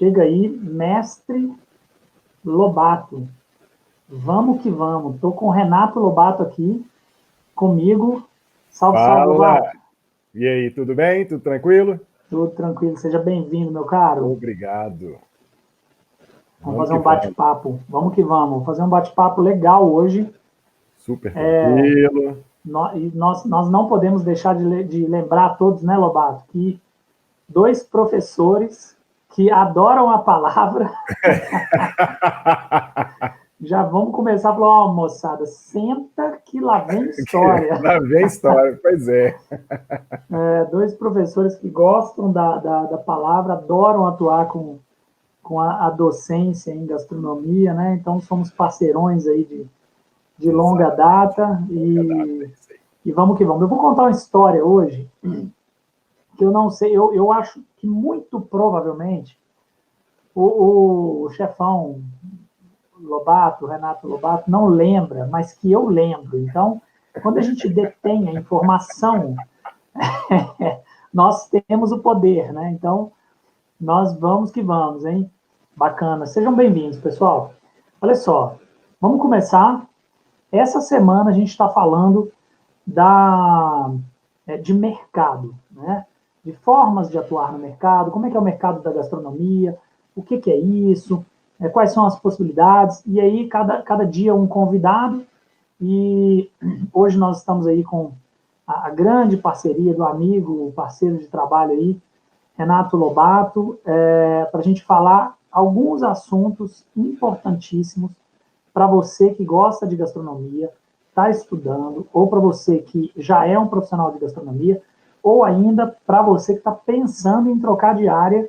Chega aí, mestre Lobato. Vamos que vamos. Estou com o Renato Lobato aqui, comigo. Salve, salve, Fala! Lobato. E aí, tudo bem? Tudo tranquilo? Tudo tranquilo, seja bem-vindo, meu caro. Obrigado. Vamos Vamos fazer que um vamos. bate-papo. Vamos que vamos. Vamos fazer um bate-papo legal hoje. Super tranquilo. Nós não podemos deixar de lembrar a todos, né, Lobato, que dois professores que adoram a palavra. Já vamos começar a falar, ó, moçada, senta que lá vem história. Lá vem história, pois é. Dois professores que gostam da palavra, adoram atuar com a docência em gastronomia, né? Então somos parceirões aí de longa Exato. data Longa data, é isso aí. e vamos que vamos. Eu vou contar uma história hoje que eu não sei, eu acho que muito provavelmente o chefão Lobato, Renato Lobato, não lembra, mas que eu lembro. Então, quando a gente detém a informação, nós temos o poder, né? Então, nós vamos que vamos, hein? Bacana. Sejam bem-vindos, pessoal. Olha só, vamos começar. Essa semana a gente está falando de mercado, né? De formas de atuar no mercado, como é que é o mercado da gastronomia, o que é isso, quais são as possibilidades, e aí cada dia um convidado, e hoje nós estamos aí com a grande parceria do amigo, o parceiro de trabalho aí, Renato Lobato, para a gente falar alguns assuntos importantíssimos para você que gosta de gastronomia, está estudando, ou para você que já é um profissional de gastronomia, ou ainda para você que está pensando em trocar de área,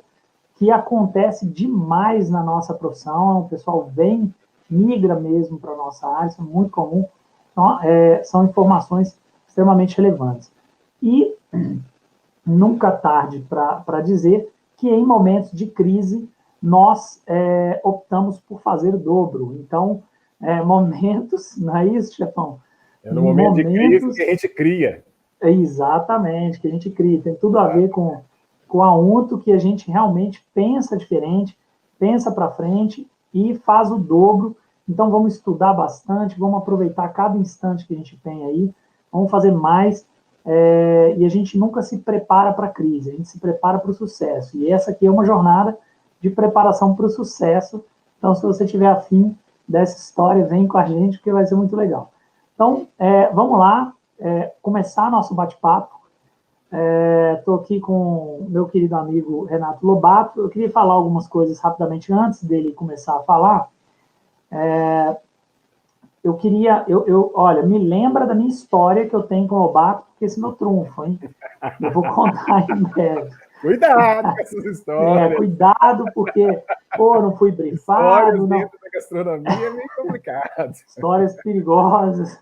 que acontece demais na nossa profissão, o pessoal vem, migra mesmo para a nossa área, isso é muito comum. Então, são informações extremamente relevantes. E nunca tarde para dizer que em momentos de crise nós optamos por fazer o dobro. Então, momentos, não é isso, chefão? É no momento de crise que Momentos, a gente cria. exatamente, que a gente cria. Tem tudo a ver Exato. com a Unto, que a gente realmente pensa diferente, pensa para frente e faz o dobro. Então, vamos estudar bastante, vamos aproveitar cada instante que a gente tem aí, vamos fazer mais. E a gente nunca se prepara para a crise, a gente se prepara para o sucesso. E essa aqui é uma jornada de preparação para o sucesso. Então, se você tiver afim dessa história, vem com a gente, porque vai ser muito legal. Então, vamos lá, começar nosso bate-papo. Estou aqui com o meu querido amigo Renato Lobato. Eu queria falar algumas coisas rapidamente antes dele começar a falar. Olha, me lembra da minha história que eu tenho com o Lobato, porque esse é meu trunfo, hein? Eu vou contar em breve. Cuidado com essas histórias. Cuidado, porque, pô, não fui Histórias brifado, não. dentro da gastronomia é meio complicado. Histórias perigosas,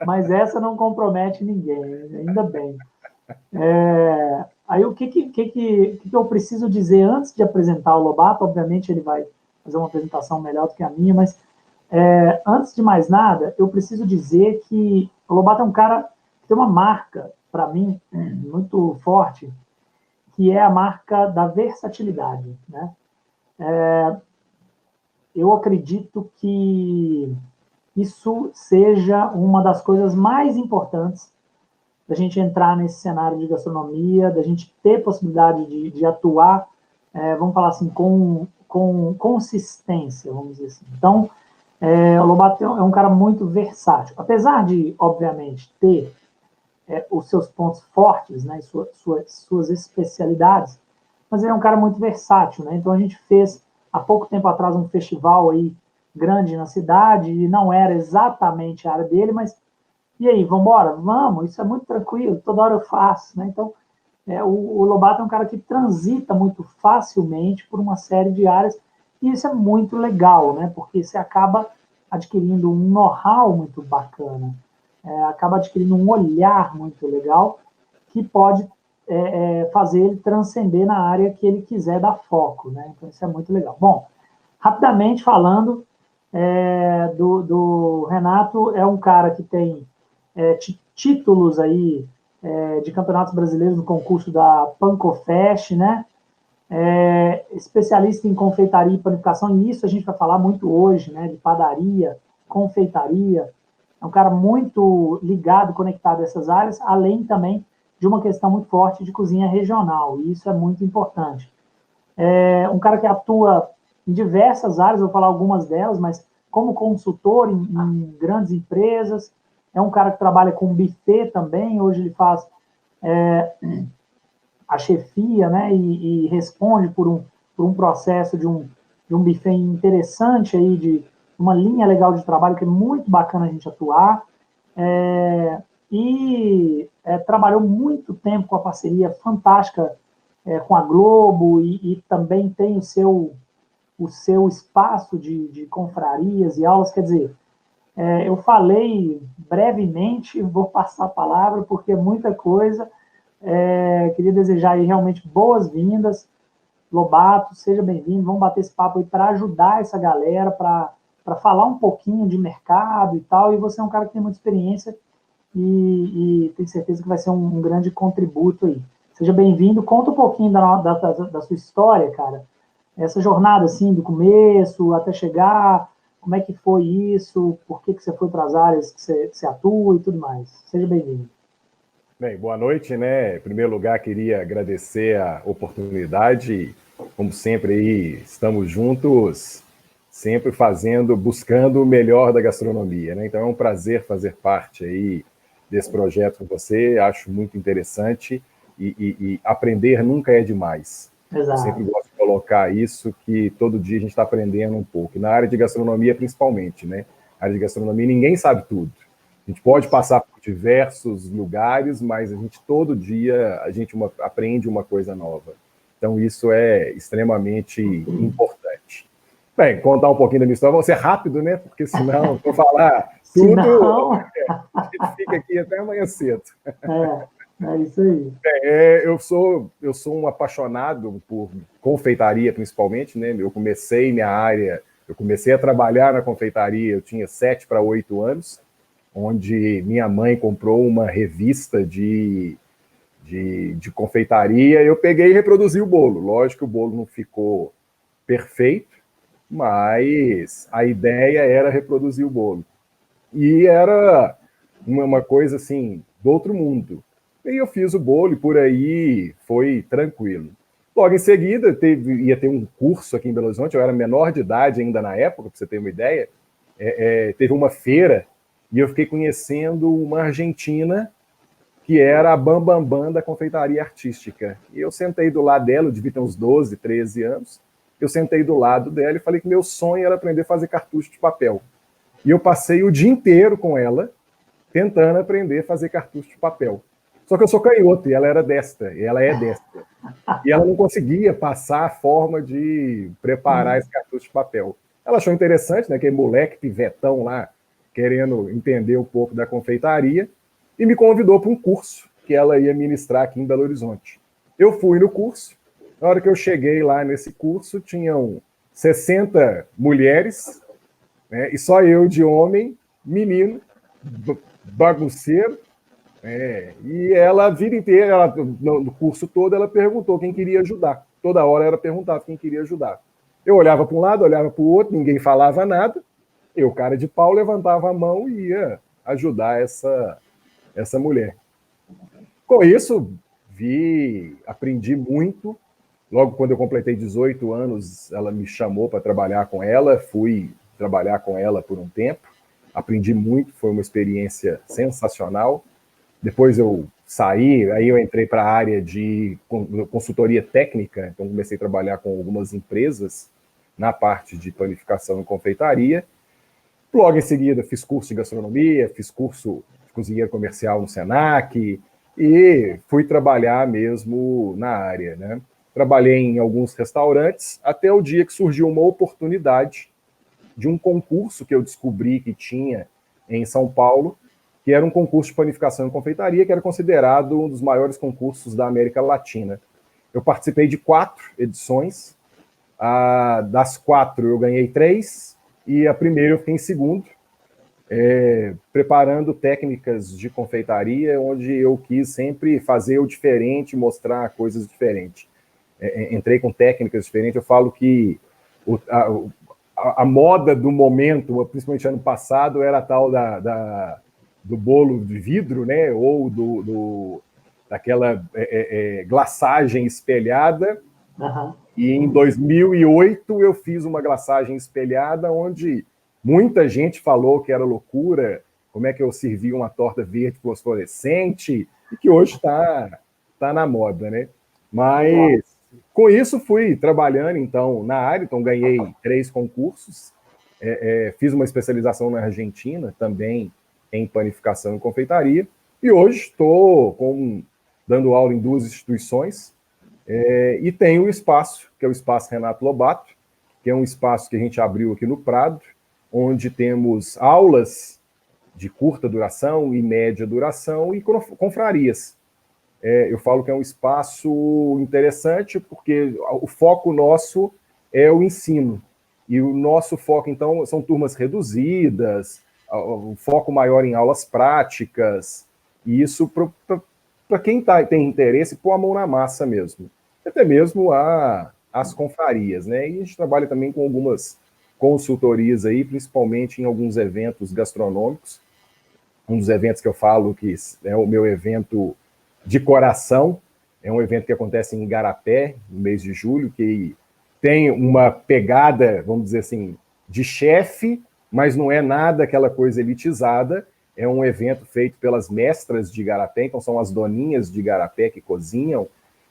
mas essa não compromete ninguém, ainda bem. Aí o que eu preciso dizer antes de apresentar o Lobato? Obviamente ele vai fazer uma apresentação melhor do que a minha, mas antes de mais nada, eu preciso dizer que o Lobato é um cara que tem uma marca, para mim, muito forte, que é a marca da versatilidade, né? Eu acredito que isso seja uma das coisas mais importantes da gente entrar nesse cenário de gastronomia, da gente ter possibilidade de atuar, vamos falar assim, com consistência, vamos dizer assim. Então, o Lobato é um cara muito versátil. Apesar de, obviamente, ter os seus pontos fortes, né, suas especialidades, mas ele é um cara muito versátil, né? Então a gente fez há pouco tempo atrás um festival aí grande na cidade e não era exatamente a área dele, mas e aí, vamos embora? Vamos, isso é muito tranquilo, toda hora eu faço, né? Então o Lobato é um cara que transita muito facilmente por uma série de áreas e isso é muito legal, né? Porque você acaba adquirindo um know-how muito bacana, acaba adquirindo um olhar muito legal que pode fazer ele transcender na área que ele quiser dar foco, né? Então isso é muito legal. Bom, rapidamente falando do Renato, é um cara que tem títulos aí de campeonatos brasileiros no concurso da Pancofest, né? especialista em confeitaria e panificação, e isso a gente vai falar muito hoje, né, de padaria, confeitaria. É um cara muito ligado, conectado a essas áreas, além também de uma questão muito forte de cozinha regional, e isso é muito importante. Um cara que atua em diversas áreas, vou falar algumas delas, mas como consultor em grandes empresas, é um cara que trabalha com buffet também, hoje ele faz a chefia, né, e responde por um processo de um buffet interessante aí, de uma linha legal de trabalho que é muito bacana a gente atuar. Trabalhou muito tempo com a parceria fantástica com a Globo e também tem o seu espaço de confrarias e aulas, quer dizer, eu falei brevemente, vou passar a palavra, porque é muita coisa. Queria desejar aí realmente boas-vindas. Lobato, seja bem-vindo. Vamos bater esse papo aí para ajudar essa galera, para falar um pouquinho de mercado e tal. E você é um cara que tem muita experiência e tenho certeza que vai ser um grande contributo aí. Seja bem-vindo. Conta um pouquinho da sua história, cara. Essa jornada, assim, do começo até chegar, como é que foi isso, por que você foi para as áreas que você atua e tudo mais. Seja bem-vindo. Bem, boa noite, né? Em primeiro lugar, queria agradecer a oportunidade. Como sempre, aí estamos juntos, sempre buscando o melhor da gastronomia, né? Então é um prazer fazer parte aí desse projeto com você. Acho muito interessante e aprender nunca é demais. Eu sempre Exato. gosto de colocar isso, que todo dia a gente está aprendendo um pouco. Na área de gastronomia, principalmente, né? Na área de gastronomia, ninguém sabe tudo. A gente pode passar por diversos lugares, mas todo dia aprende uma coisa nova. Então, isso é extremamente importante. Bem, contar um pouquinho da minha história. Vou ser rápido, né? Porque senão, se eu falar tudo, Senão, a gente fica aqui até amanhã cedo. é isso aí. Eu sou um apaixonado por confeitaria, principalmente, né? Eu comecei a trabalhar na confeitaria, eu tinha 7 para 8 anos, onde minha mãe comprou uma revista de confeitaria, eu peguei e reproduzi o bolo. Lógico que o bolo não ficou perfeito, mas a ideia era reproduzir o bolo. E era uma coisa assim, do outro mundo. E eu fiz o bolo e por aí foi tranquilo. Logo em seguida, ia ter um curso aqui em Belo Horizonte, eu era menor de idade ainda na época, para você ter uma ideia. Teve uma feira e eu fiquei conhecendo uma argentina que era a Bambambam Bam Bam da confeitaria artística. E eu sentei do lado dela, eu devia ter uns 12, 13 anos, eu sentei do lado dela e falei que meu sonho era aprender a fazer cartucho de papel. E eu passei o dia inteiro com ela, tentando aprender a fazer cartucho de papel. Só que eu sou canhoto e ela era destra, e ela é destra. E ela não conseguia passar a forma de preparar esse cartucho de papel. Ela achou interessante, né, aquele moleque pivetão lá, querendo entender um pouco da confeitaria, e me convidou para um curso que ela ia ministrar aqui em Belo Horizonte. Eu fui no curso, na hora que eu cheguei lá nesse curso, tinham 60 mulheres, né, e só eu de homem, menino, bagunceiro, e ela, a vida inteira, no curso todo, ela perguntou quem queria ajudar. Toda hora ela perguntava quem queria ajudar. Eu olhava para um lado, olhava para o outro, ninguém falava nada. Eu, cara de pau, levantava a mão e ia ajudar essa mulher. Com isso, aprendi muito. Logo quando eu completei 18 anos, ela me chamou para trabalhar com ela. Fui trabalhar com ela por um tempo. Aprendi muito, foi uma experiência sensacional. Depois eu saí, aí eu entrei para a área de consultoria técnica, então comecei a trabalhar com algumas empresas na parte de panificação e confeitaria. Logo em seguida fiz curso de gastronomia, fiz curso de cozinheiro comercial no Senac e fui trabalhar mesmo na área, né? Trabalhei em alguns restaurantes até o dia que surgiu uma oportunidade de um concurso que eu descobri que tinha em São Paulo, que era um concurso de panificação e confeitaria, que era considerado um dos maiores concursos da América Latina. Eu participei de 4 edições, das 4 eu ganhei 3, e a primeira eu fiquei em segundo, preparando técnicas de confeitaria, onde eu quis sempre fazer o diferente, mostrar coisas diferentes. entrei com técnicas diferentes. Eu falo que a moda do momento, principalmente ano passado, era a tal do bolo de vidro, né? Ou daquela glaçagem espelhada. Uhum. E em 2008 eu fiz uma glaçagem espelhada onde muita gente falou que era loucura, como é que eu servia uma torta verde fosforescente, e que hoje está na moda, né? Mas com isso fui trabalhando, então, na área, então ganhei 3 concursos, fiz uma especialização na Argentina, também em panificação e confeitaria, e hoje estou dando aula em 2 instituições, e tem o espaço, que é o Espaço Renato Lobato, que é um espaço que a gente abriu aqui no Prado, onde temos aulas de curta duração e média duração e confrarias. Eu falo que é um espaço interessante porque o foco nosso é o ensino. E o nosso foco, então, são turmas reduzidas, o foco maior em aulas práticas, e isso para quem tem interesse, pôr a mão na massa mesmo. Até mesmo as confrarias, né? E a gente trabalha também com algumas consultorias aí, principalmente em alguns eventos gastronômicos. Um dos eventos que eu falo que é o meu evento de coração, é um evento que acontece em Igarapé, no mês de julho, que tem uma pegada, vamos dizer assim, de chefe, mas não é nada aquela coisa elitizada. É um evento feito pelas mestras de Igarapé, então são as doninhas de Igarapé que cozinham,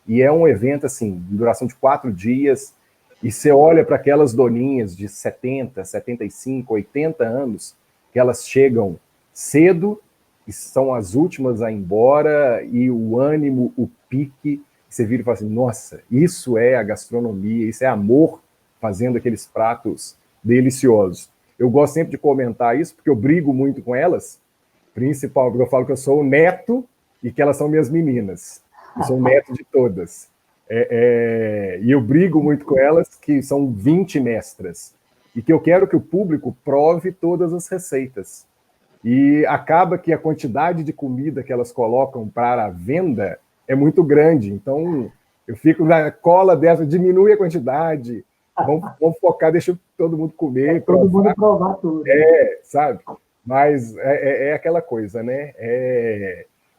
e é um evento, assim, de duração de 4 dias, e você olha para aquelas doninhas de 70, 75, 80 anos, que elas chegam cedo, e são as últimas a ir embora, e o ânimo, o pique, você vira e fala assim, nossa, isso é a gastronomia, isso é amor fazendo aqueles pratos deliciosos. Eu gosto sempre de comentar isso, porque eu brigo muito com elas, principalmente porque eu falo que eu sou o neto e que elas são minhas meninas. Eu sou o neto de todas. E eu brigo muito com elas, que são 20 mestras, e que eu quero que o público prove todas as receitas. E acaba que a quantidade de comida que elas colocam para a venda é muito grande. Então, eu fico na cola dessa, diminui a quantidade, vamos focar, deixa todo mundo comer, todo mundo provar tudo. Sabe? Mas é aquela coisa, né?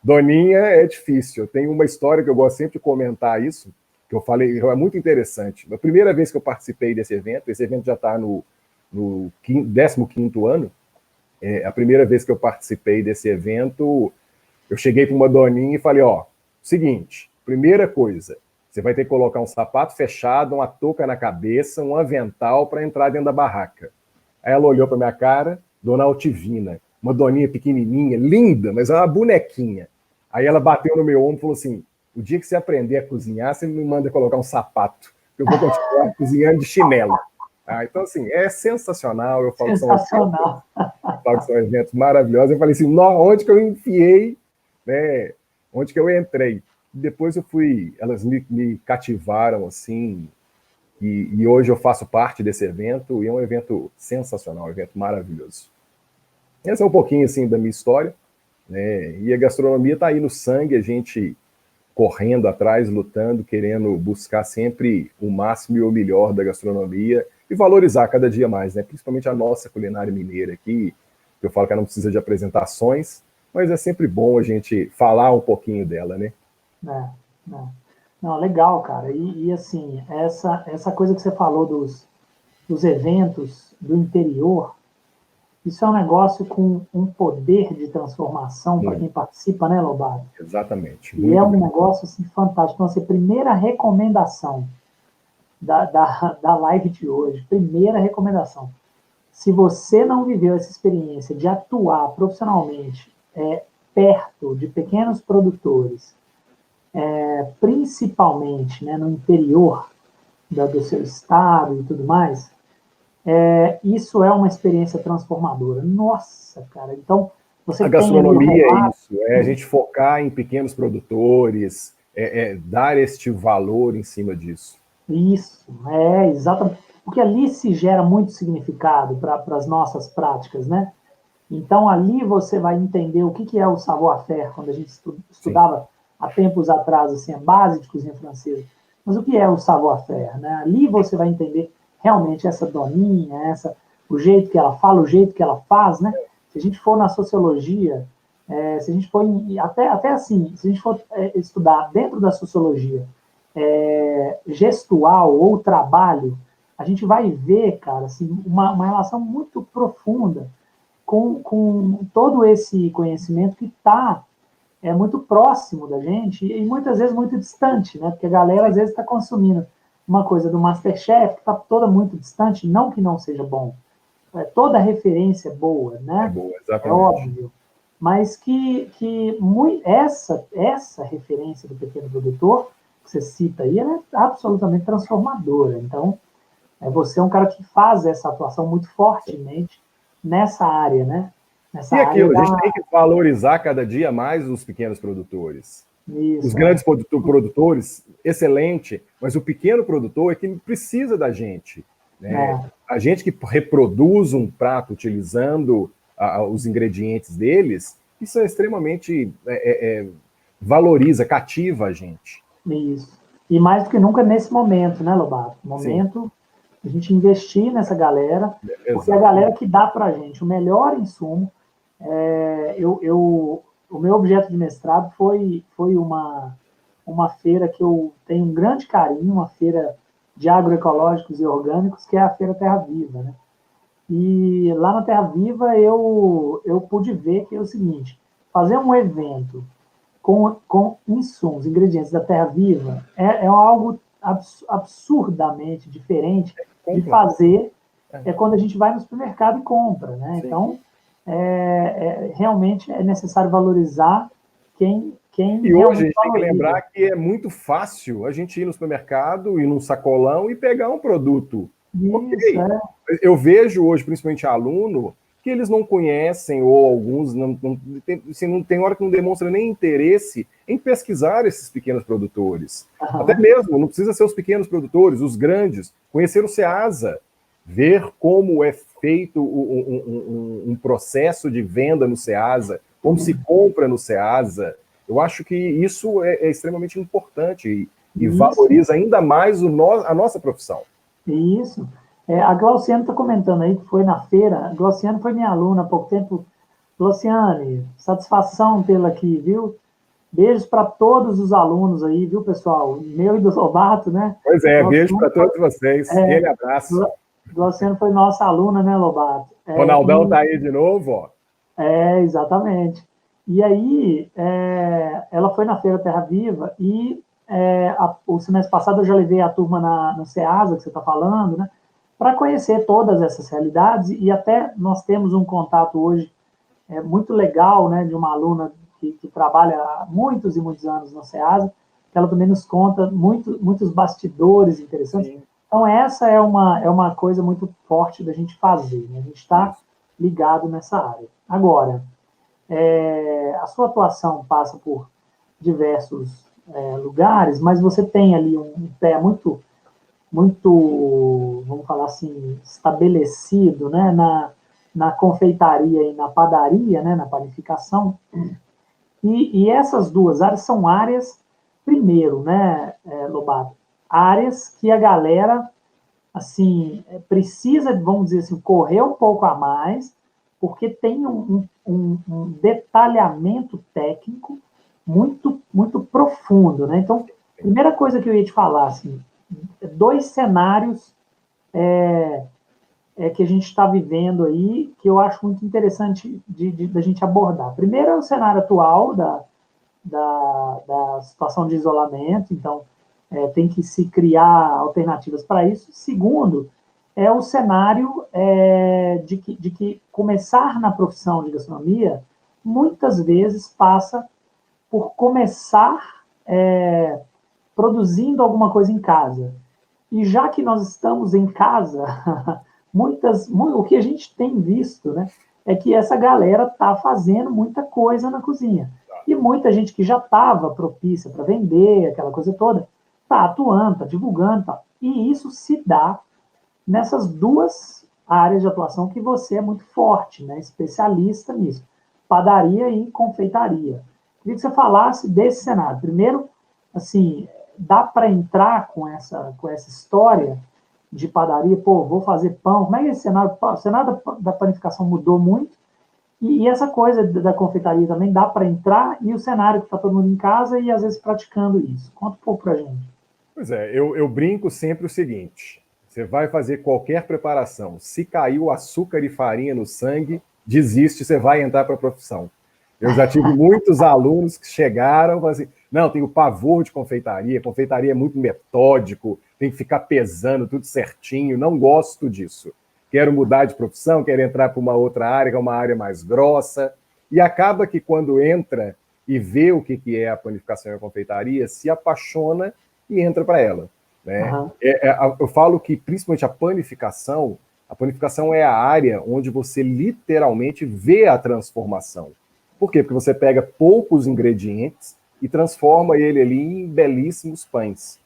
Doninha é difícil. Eu tenho uma história que eu gosto sempre de comentar isso, que eu falei, é muito interessante. A primeira vez que eu participei desse evento, esse evento já está no 15º ano, a primeira vez que eu participei desse evento, eu cheguei para uma doninha e falei, seguinte, primeira coisa, você vai ter que colocar um sapato fechado, uma touca na cabeça, um avental para entrar dentro da barraca. Aí ela olhou para minha cara, Dona Altivina, uma doninha pequenininha, linda, mas é uma bonequinha. Aí ela bateu no meu ombro e falou assim, o dia que você aprender a cozinhar, você me manda colocar um sapato, que eu vou continuar cozinhando de chinelo. Então, assim, é sensacional. Eu falo sensacional. Que são eventos maravilhosos. Eu falei assim, onde que eu enfiei, né? Onde que eu entrei? Depois eu fui, elas me cativaram, assim, e hoje eu faço parte desse evento, e é um evento sensacional, um evento maravilhoso. Esse é um pouquinho, assim, da minha história, né? E a gastronomia está aí no sangue, a gente correndo atrás, lutando, querendo buscar sempre o máximo e o melhor da gastronomia e valorizar cada dia mais, né? Principalmente a nossa culinária mineira aqui, que eu falo que ela não precisa de apresentações, mas é sempre bom a gente falar um pouquinho dela, né? Não, legal, cara. E assim, essa coisa que você falou dos eventos do interior, isso é um negócio com um poder de transformação para quem participa, né, Lobato? Exatamente. E é um negócio assim, fantástico. Então, assim, primeira recomendação da live de hoje, primeira recomendação. Se você não viveu essa experiência de atuar profissionalmente perto de pequenos produtores, principalmente, né, no interior do seu estado e tudo mais, isso é uma experiência transformadora. Nossa, cara. Então, você a gastronomia é isso, a gente focar em pequenos produtores, dar este valor em cima disso. Isso, exatamente. Porque ali se gera muito significado para as nossas práticas, né? Então, ali você vai entender o que é o savoir-faire, quando a gente estudava há tempos atrás, assim, a base de cozinha francesa. Mas o que é o savoir-faire, né? Ali você vai entender realmente essa doninha, o jeito que ela fala, o jeito que ela faz, né? Se a gente for na sociologia, se a gente for até assim, se a gente for estudar dentro da sociologia gestual ou trabalho, a gente vai ver, cara, assim, uma relação muito profunda com todo esse conhecimento que está muito próximo da gente e muitas vezes muito distante, né? Porque a galera às vezes está consumindo uma coisa do MasterChef que está toda muito distante, não que não seja bom, toda referência é boa, É né? boa, É exatamente. óbvio, mas que muito, essa referência do pequeno produtor que você cita aí, ela é absolutamente transformadora. Então, você é um cara que faz essa atuação muito fortemente nessa área, né? Nessa E área aquilo, a gente da. tem que valorizar cada dia mais os pequenos produtores. Os Isso, grandes produtores, excelente, mas o pequeno produtor é que precisa da gente. Né? é, A gente que reproduz um prato utilizando os ingredientes deles, isso é extremamente valoriza, cativa a gente. isso. E mais do que nunca nesse momento, né, Lobato? Sim, Momento de a gente investir nessa galera, porque é a galera exatamente. que dá para a gente o melhor insumo. O meu objeto de mestrado foi uma feira que eu tenho um grande carinho, uma feira de agroecológicos e orgânicos, que é a Feira Terra Viva, né? E lá na Terra Viva eu pude ver que é o seguinte, fazer um evento com insumos, ingredientes da Terra Viva, é algo absurdamente diferente de Compra. fazer quando a gente vai no supermercado e compra, né? Sim. Então, realmente é necessário valorizar quem E hoje a realmente gente tem que valoriza. lembrar que é muito fácil a gente ir no supermercado, ir num sacolão e pegar um produto. Isso, Ok. Eu vejo hoje, principalmente aluno, que eles não conhecem, ou alguns não tem hora que não demonstra nem interesse em pesquisar esses pequenos produtores. Até uhum, mesmo, não precisa ser os pequenos produtores, os grandes, conhecer o SEASA, ver como é feito um processo de venda no SEASA, como se compra no SEASA. Eu acho que isso é extremamente importante e isso, valoriza ainda mais a nossa profissão. isso. A Glauciane está comentando aí que foi na feira. A Glauciane foi minha aluna há pouco tempo. Glauciane, satisfação tê-la aqui, viu? Beijos para todos os alunos aí, viu, pessoal? Meu e do Lobato, né? Pois é, beijo Glauciane para todos vocês. é, Aquele abraço. Glauciane foi nossa aluna, né, Lobato? Ronaldão tá aí de novo, ó. Exatamente. E aí, ela foi na Feira Terra Viva e o semestre passado eu já levei a turma no SEASA, que você está falando, né, para conhecer todas essas realidades e até nós temos um contato hoje muito legal, né, de uma aluna que trabalha há muitos e muitos anos no SEASA, que ela também nos conta muitos bastidores interessantes. Sim, Então, essa é uma coisa muito forte da gente fazer, né? A gente está isso. ligado nessa área. Agora, a sua atuação passa por diversos lugares, mas você tem ali um pé muito, vamos falar assim, estabelecido, né, na confeitaria e na padaria, né, na panificação. E essas duas áreas são áreas, primeiro, né, Lobato, áreas que a galera, assim, precisa, vamos dizer assim, correr um pouco a mais, porque tem um detalhamento técnico muito profundo, né? Então, primeira coisa que eu ia te falar, assim, dois cenários que a gente está vivendo aí, que eu acho muito interessante da gente abordar. Primeiro é o cenário atual da situação de isolamento, então tem que se criar alternativas para isso. Segundo, é o cenário de que começar na profissão de gastronomia muitas vezes passa por começar produzindo alguma coisa em casa. E já que nós estamos em casa, o que a gente tem visto, né, é que essa galera está fazendo muita coisa na cozinha. E muita gente que já estava propícia para vender, aquela coisa toda, está atuando, está divulgando. Tá. E isso se dá nessas duas áreas de atuação que você é muito forte, né, especialista nisso, padaria e confeitaria. Queria que você falasse desse cenário. Primeiro, assim, dá para entrar com essa história de padaria, pô, vou fazer pão, como é que esse cenário, o cenário da panificação mudou muito, e essa coisa da confeitaria também dá para entrar, e o cenário que está todo mundo em casa e às vezes praticando isso. Conta um pouco para a gente. Pois é, eu brinco sempre o seguinte, você vai fazer qualquer preparação, se caiu açúcar e farinha no sangue, desiste, você vai entrar para a profissão. Eu já tive muitos alunos que chegaram e falaram assim, não, tenho pavor de confeitaria é muito metódico, tem que ficar pesando tudo certinho, não gosto disso. Quero mudar de profissão, quero entrar para uma outra área, que é uma área mais grossa. E acaba que quando entra e vê o que é a panificação e a confeitaria, se apaixona e entra para ela. Né? Uhum. Eu falo que, principalmente a panificação é a área onde você literalmente vê a transformação. Por quê? Porque você pega poucos ingredientes e transforma ele ali em belíssimos pães.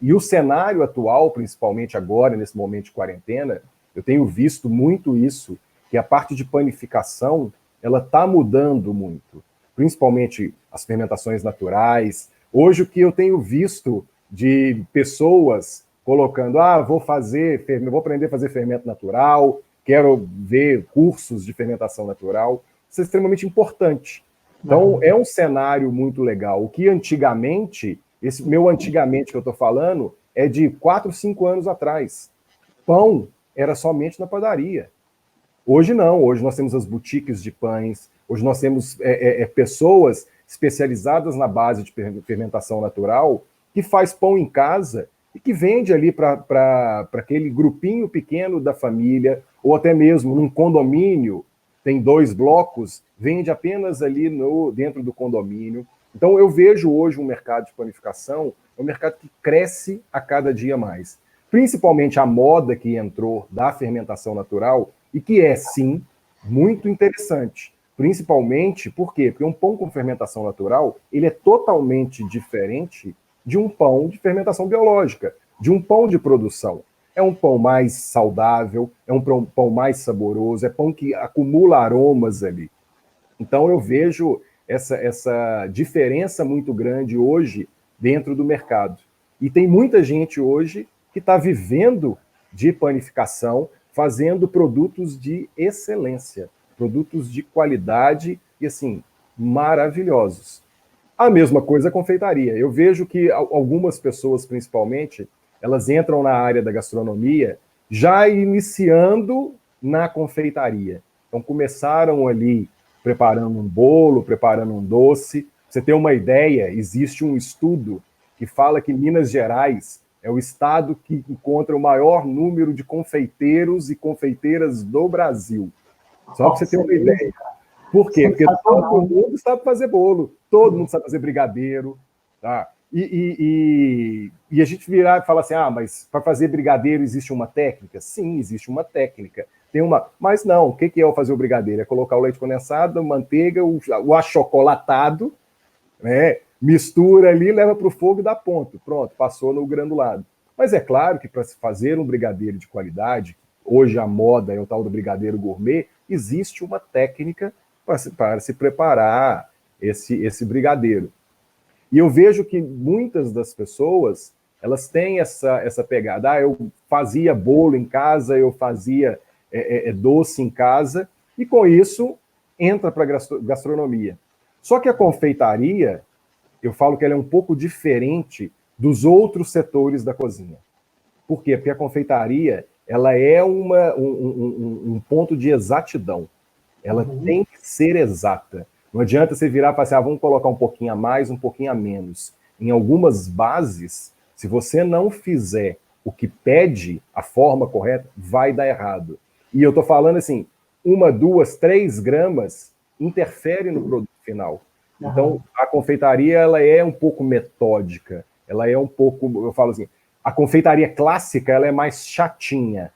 E o cenário atual, principalmente agora, nesse momento de quarentena, eu tenho visto muito isso, que a parte de panificação, ela está mudando muito. Principalmente as fermentações naturais. Hoje, o que eu tenho visto de pessoas colocando, vou aprender a fazer fermento natural, quero ver cursos de fermentação natural. Isso é extremamente importante. Então, é um cenário muito legal. O que antigamente, esse meu antigamente que eu estou falando, é de 4, 5 anos atrás. Pão era somente na padaria. Hoje não, hoje nós temos as boutiques de pães, hoje nós temos pessoas especializadas na base de fermentação natural que faz pão em casa e que vende ali para aquele grupinho pequeno da família, ou até mesmo num condomínio, tem 2 blocos, vende apenas ali dentro do condomínio. Então eu vejo hoje um mercado de panificação, é um mercado que cresce a cada dia mais. Principalmente a moda que entrou da fermentação natural, e que é, sim, muito interessante. Principalmente, por quê? Porque um pão com fermentação natural, ele é totalmente diferente de um pão de fermentação biológica, de um pão de produção. É um pão mais saudável, é um pão mais saboroso, é pão que acumula aromas ali. Então eu vejo essa diferença muito grande hoje dentro do mercado. E tem muita gente hoje que está vivendo de panificação, fazendo produtos de excelência, produtos de qualidade e, assim, maravilhosos. A mesma coisa a confeitaria. Eu vejo que algumas pessoas, principalmente, elas entram na área da gastronomia já iniciando na confeitaria. Então, começaram ali preparando um bolo, preparando um doce. Pra você ter uma ideia, existe um estudo que fala que Minas Gerais é o estado que encontra o maior número de confeiteiros e confeiteiras do Brasil. Só para você ter uma ideia. Por quê? Porque todo mundo sabe fazer bolo, todo mundo sabe fazer brigadeiro, tá? E a gente virar e falar assim, mas para fazer brigadeiro existe uma técnica? Sim, existe uma técnica. Mas não, o que é fazer o brigadeiro? É colocar o leite condensado, a manteiga, o achocolatado, né? Mistura ali, leva para o fogo e dá ponto. Pronto, passou no granulado. Mas é claro que para se fazer um brigadeiro de qualidade, hoje a moda é o tal do brigadeiro gourmet, existe uma técnica para se preparar esse brigadeiro. E eu vejo que muitas das pessoas, elas têm essa pegada. Eu fazia bolo em casa, eu fazia doce em casa, e com isso entra para a gastronomia. Só que a confeitaria, eu falo que ela é um pouco diferente dos outros setores da cozinha. Por quê? Porque a confeitaria, ela é um ponto de exatidão. Ela tem que ser exata. Não adianta você virar e falar assim, vamos colocar um pouquinho a mais, um pouquinho a menos. Em algumas bases, se você não fizer o que pede, a forma correta, vai dar errado. E eu estou falando assim, 1, 2, 3 gramas interfere no produto final. Então, a confeitaria, ela é um pouco metódica. Ela é um pouco, eu falo assim, a confeitaria clássica, ela é mais chatinha.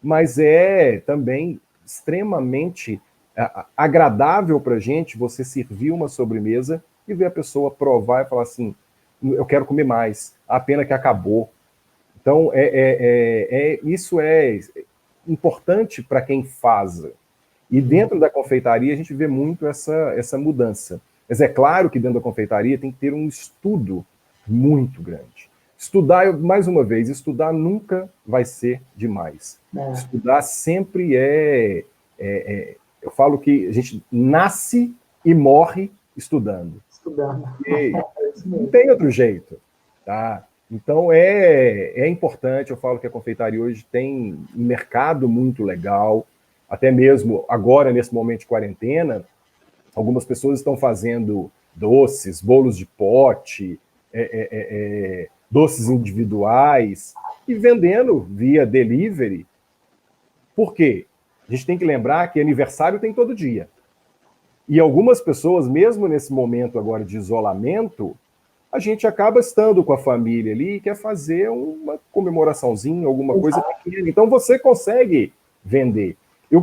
Mas é também extremamente agradável para a gente você servir uma sobremesa e ver a pessoa provar e falar assim, eu quero comer mais, a pena que acabou. Então, isso é importante para quem faz. E dentro da confeitaria a gente vê muito essa mudança. Mas é claro que dentro da confeitaria tem que ter um estudo muito grande. Estudar, mais uma vez, estudar nunca vai ser demais. Estudar sempre eu falo que a gente nasce e morre estudando. Não tem outro jeito, tá? Então é importante, eu falo que a confeitaria hoje tem um mercado muito legal, até mesmo agora, nesse momento de quarentena, algumas pessoas estão fazendo doces, bolos de pote, doces individuais, e vendendo via delivery. Por quê? A gente tem que lembrar que aniversário tem todo dia. E algumas pessoas, mesmo nesse momento agora de isolamento, a gente acaba estando com a família ali e quer fazer uma comemoraçãozinha, alguma coisa pequena. Então você consegue vender.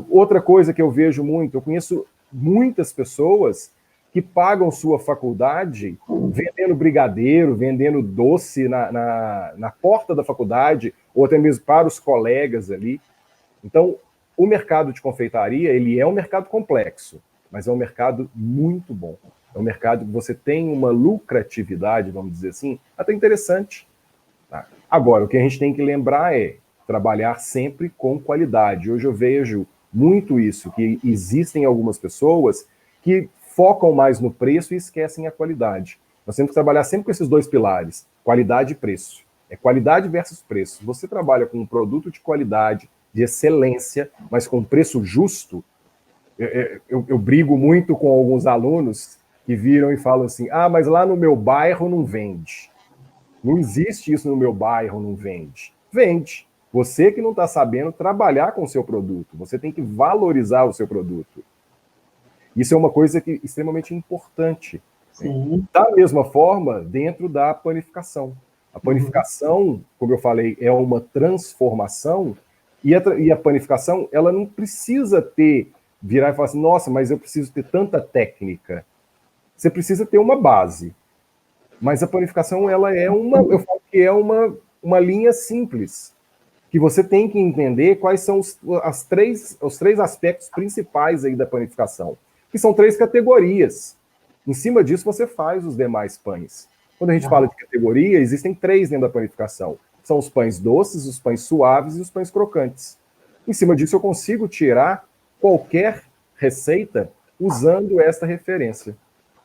Outra coisa que eu vejo muito, eu conheço muitas pessoas que pagam sua faculdade vendendo brigadeiro, vendendo doce na porta da faculdade, ou até mesmo para os colegas ali. Então, o mercado de confeitaria, ele é um mercado complexo, mas é um mercado muito bom. É um mercado que você tem uma lucratividade, vamos dizer assim, até interessante. Tá? Agora, o que a gente tem que lembrar é trabalhar sempre com qualidade. Hoje eu vejo muito isso, que existem algumas pessoas que focam mais no preço e esquecem a qualidade. Nós temos que trabalhar sempre com esses dois pilares, qualidade e preço. É qualidade versus preço. Você trabalha com um produto de qualidade, de excelência, mas com preço justo. Eu brigo muito com alguns alunos que viram e falam assim, mas lá no meu bairro não vende. Não existe isso no meu bairro, não vende. Vende. Você que não está sabendo trabalhar com o seu produto. Você tem que valorizar o seu produto. Isso é uma coisa que é extremamente importante. Sim. Da mesma forma, dentro da panificação. A panificação, como eu falei, é uma transformação, e a panificação, ela não precisa virar e falar assim, nossa, mas eu preciso ter tanta técnica. Você precisa ter uma base. Mas a panificação, ela eu falo que é uma linha simples, que você tem que entender quais são os três aspectos principais aí da panificação, que são 3 categorias. Em cima disso, você faz os demais pães. Quando a gente fala de categoria, existem 3 dentro da panificação. São os pães doces, os pães suaves e os pães crocantes. Em cima disso, eu consigo tirar qualquer receita usando esta referência.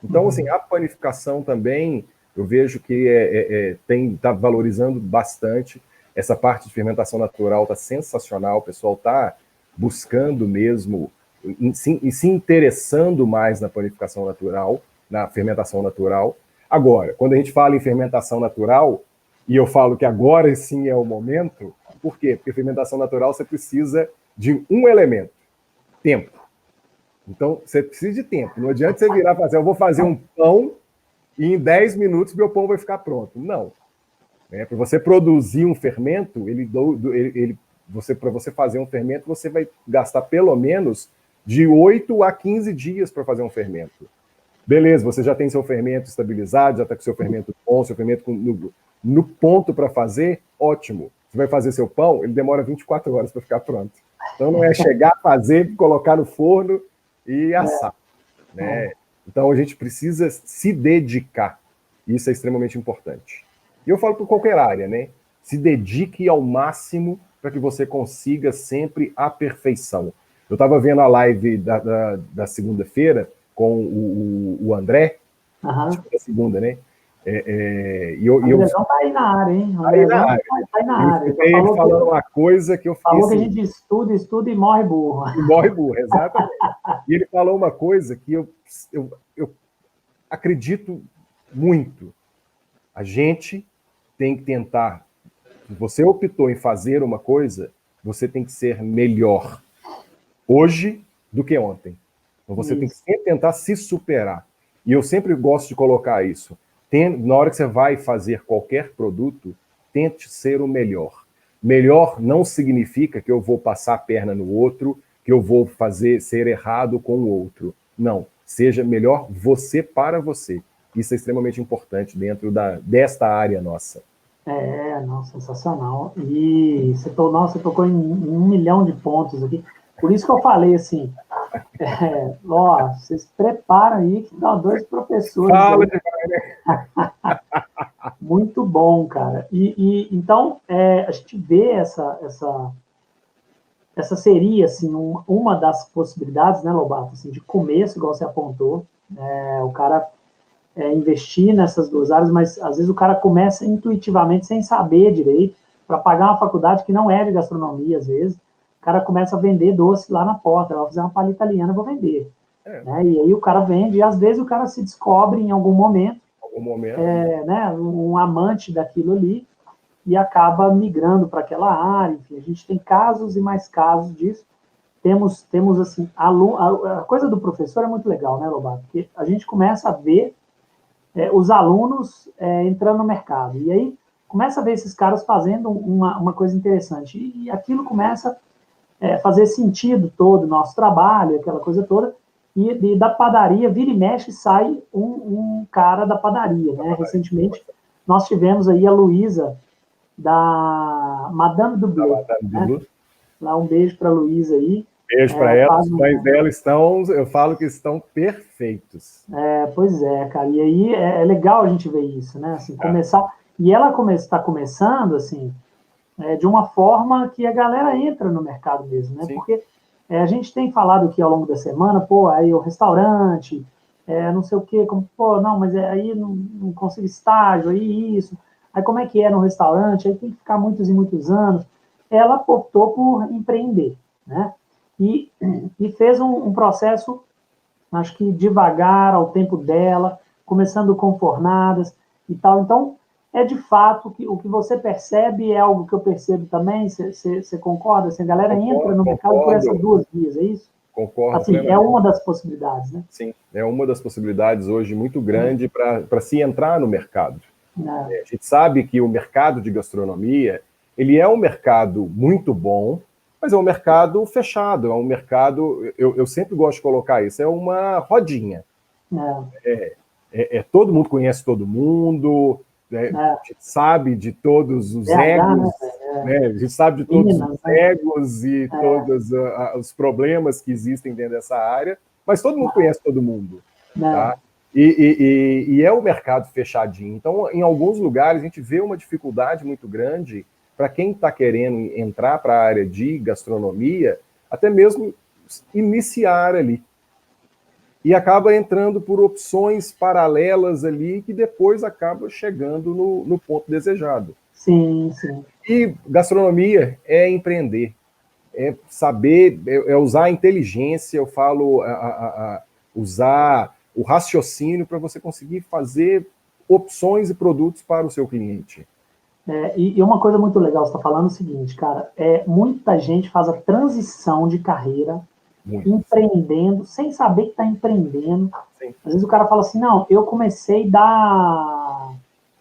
Então, assim, a panificação também, eu vejo que está valorizando bastante. Essa parte de fermentação natural está sensacional, o pessoal está buscando mesmo e se interessando mais na panificação natural, na fermentação natural. Agora, quando a gente fala em fermentação natural, e eu falo que agora sim é o momento, por quê? Porque fermentação natural você precisa de um elemento, tempo. Então, você precisa de tempo. Não adianta você virar e fazer, eu vou fazer um pão e em 10 minutos meu pão vai ficar pronto. Não. Para você produzir um fermento, para você fazer um fermento, você vai gastar pelo menos de 8 a 15 dias para fazer um fermento. Beleza, você já tem seu fermento estabilizado, já está com seu fermento bom, seu fermento no ponto para fazer, ótimo. Você vai fazer seu pão, ele demora 24 horas para ficar pronto. Então não é chegar, fazer, colocar no forno e assar. Né? Então a gente precisa se dedicar. Isso é extremamente importante. E eu falo por qualquer área, né? Se dedique ao máximo para que você consiga sempre a perfeição. Eu estava vendo a live da segunda-feira com o André, acho que é a segunda, né? O Andrezão tá aí na área, hein? O Andrezão tá aí na área. Ele falando uma coisa que eu fiquei falou assim, que a gente estuda e morre burro. E morre burro, exatamente. E ele falou uma coisa que eu acredito muito. A gente tem que tentar, se você optou em fazer uma coisa, você tem que ser melhor hoje do que ontem. Então você tem que sempre tentar se superar. E eu sempre gosto de colocar isso. Na hora que você vai fazer qualquer produto, tente ser o melhor. Melhor não significa que eu vou passar a perna no outro, que eu vou ser errado com o outro. Não. Seja melhor você para você. Isso é extremamente importante dentro desta área nossa. Não, sensacional. E você tocou em 1 milhão de pontos aqui. Por isso que eu falei assim, vocês preparam aí que dá 2 professores. Fala, Muito bom, cara. Então, a gente vê essa seria, assim, uma das possibilidades, né, Lobato, assim, de começo, igual você apontou, o cara investir nessas duas áreas, mas às vezes o cara começa intuitivamente, sem saber direito, para pagar uma faculdade que não é de gastronomia, às vezes, o cara começa a vender doce lá na porta, vai fazer uma palha italiana, eu vou vender. Né? E aí o cara vende, e às vezes o cara se descobre em algum momento, né, um amante daquilo ali, e acaba migrando para aquela área. Enfim, a gente tem casos e mais casos disso. Temos assim, a coisa do professor é muito legal, né, Lobato? Porque a gente começa a ver os alunos entrando no mercado. E aí começa a ver esses caras fazendo uma coisa interessante. E aquilo começa a fazer sentido todo o nosso trabalho, aquela coisa toda. E da padaria, vira e mexe, sai um cara da padaria. Né? Recentemente, nós tivemos aí a Luísa, da Madame do Bleu. Né? Lá um beijo para a Luísa aí. Beijo para ela, os pães dela estão, eu falo que estão perfeitos. Pois é, cara, e aí é legal a gente ver isso, né, assim, começar, e ela está começando, assim, de uma forma que a galera entra no mercado mesmo, né, porque a gente tem falado aqui ao longo da semana, pô, aí o restaurante, não sei o quê, como, pô, não, mas aí não consigo estágio, aí como é que é no restaurante, aí tem que ficar muitos e muitos anos. Ela optou por empreender, né, e fez um processo, acho que devagar, ao tempo dela, começando com fornadas e tal. Então, de fato, o que você percebe é algo que eu percebo também. Você concorda? Assim, a galera entra no mercado por essas duas vias, é isso? Concordo. Assim, é uma das possibilidades, né? Sim, é uma das possibilidades hoje muito grande para se entrar no mercado. A gente sabe que o mercado de gastronomia, ele é um mercado muito bom, mas é um mercado fechado, é um mercado, eu sempre gosto de colocar isso, é uma rodinha. Todo mundo conhece todo mundo, a gente sabe de todos os egos, né? A gente sabe de todos os egos e todos os problemas que existem dentro dessa área, mas todo mundo conhece todo mundo. Tá? E é um mercado fechadinho. Então, em alguns lugares, a gente vê uma dificuldade muito grande para quem está querendo entrar para a área de gastronomia, até mesmo iniciar ali. E acaba entrando por opções paralelas ali, que depois acaba chegando no ponto desejado. Sim, sim. E gastronomia é empreender, é saber, é usar a inteligência, eu falo, usar o raciocínio para você conseguir fazer opções e produtos para o seu cliente. E uma coisa muito legal, você está falando o seguinte, cara, muita gente faz a transição de carreira empreendendo, sem saber que está empreendendo. Sim. Às vezes o cara fala assim, não, eu comecei a dar,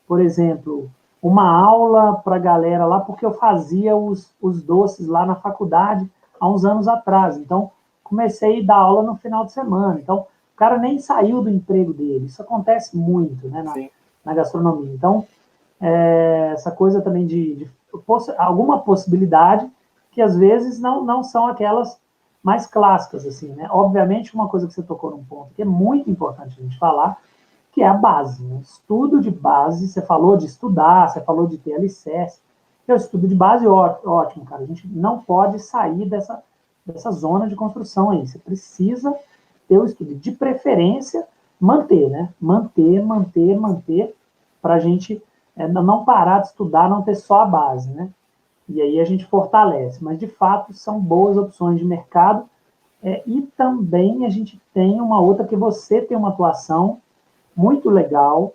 por exemplo, uma aula para a galera lá, porque eu fazia os doces lá na faculdade há uns anos atrás. Então, comecei a dar aula no final de semana. Então, o cara nem saiu do emprego dele. Isso acontece muito, né, na gastronomia. Então, essa coisa também de alguma possibilidade que às vezes não são aquelas mais clássicas, assim, né? Obviamente, uma coisa que você tocou num ponto que é muito importante a gente falar, que é a base, né? Estudo de base, você falou de estudar, você falou de ter alicerce, que é o estudo de base ótimo, cara. A gente não pode sair dessa zona de construção aí. Você precisa ter o estudo, de preferência, manter, né? Manter, para a gente não parar de estudar, não ter só a base, né? E aí a gente fortalece. Mas, de fato, são boas opções de mercado. E também a gente tem uma outra que você tem uma atuação muito legal,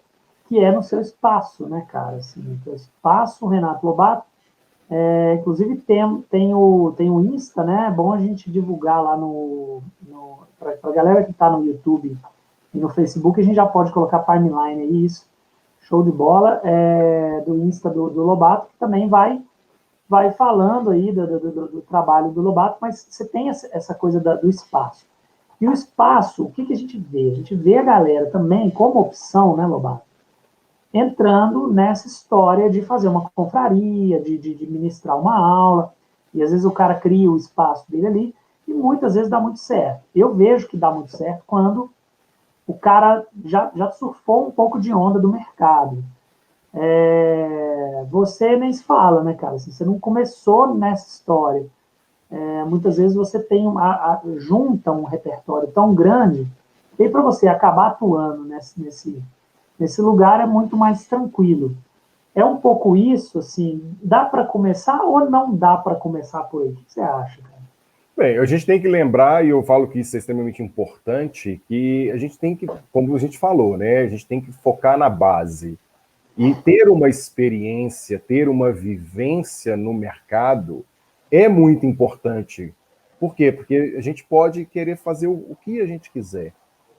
que é no seu espaço, né, cara? Assim, o seu espaço, Renato Lobato, inclusive tem o Insta, né? É bom a gente divulgar lá para a galera que está no YouTube e no Facebook, a gente já pode colocar timeline aí, isso. Show de bola, do Insta do Lobato, que também vai falando aí do trabalho do Lobato, mas você tem essa coisa do espaço. E o espaço, o que a gente vê? A gente vê a galera também como opção, né, Lobato? Entrando nessa história de fazer uma confraria, de ministrar uma aula, e às vezes o cara cria o espaço dele ali, e muitas vezes dá muito certo. Eu vejo que dá muito certo quando o cara já surfou um pouco de onda do mercado. você nem se fala, né, cara? Assim, você não começou nessa história. Muitas vezes você tem junta um repertório tão grande, e para você acabar atuando nesse lugar é muito mais tranquilo. É um pouco isso, assim, dá para começar ou não dá para começar por aí? O que você acha, cara? Bem, a gente tem que lembrar, e eu falo que isso é extremamente importante, que a gente tem que, como a gente falou, né, a gente tem que focar na base. E ter uma experiência, ter uma vivência no mercado é muito importante. Por quê? Porque a gente pode querer fazer o que a gente quiser,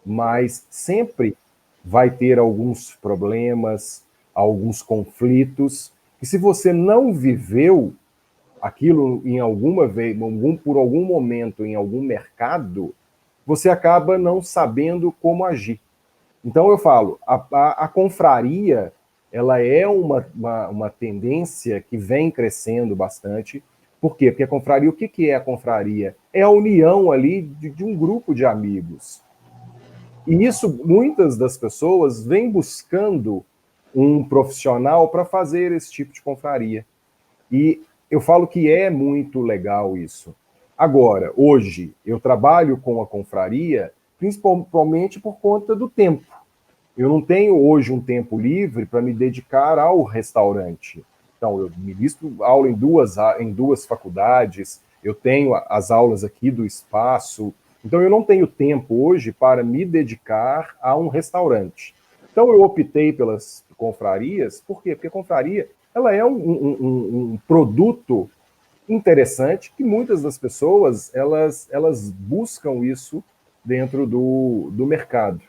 mas sempre vai ter alguns problemas, alguns conflitos, e se você não viveu aquilo em alguma vez, por algum momento, em algum mercado, você acaba não sabendo como agir. Então eu falo, a confraria, ela é uma tendência que vem crescendo bastante. Por quê? Porque a confraria, o que é a confraria? É a união ali de um grupo de amigos. E isso, muitas das pessoas vêm buscando um profissional para fazer esse tipo de confraria. E eu falo que é muito legal isso. Agora, hoje, eu trabalho com a confraria principalmente por conta do tempo. Eu não tenho hoje um tempo livre para me dedicar ao restaurante. Então, eu ministro aula em duas faculdades, eu tenho as aulas aqui do espaço, então eu não tenho tempo hoje para me dedicar a um restaurante. Então, eu optei pelas confrarias, por quê? Porque a confraria ela é um produto interessante que muitas das pessoas elas buscam isso dentro do mercado.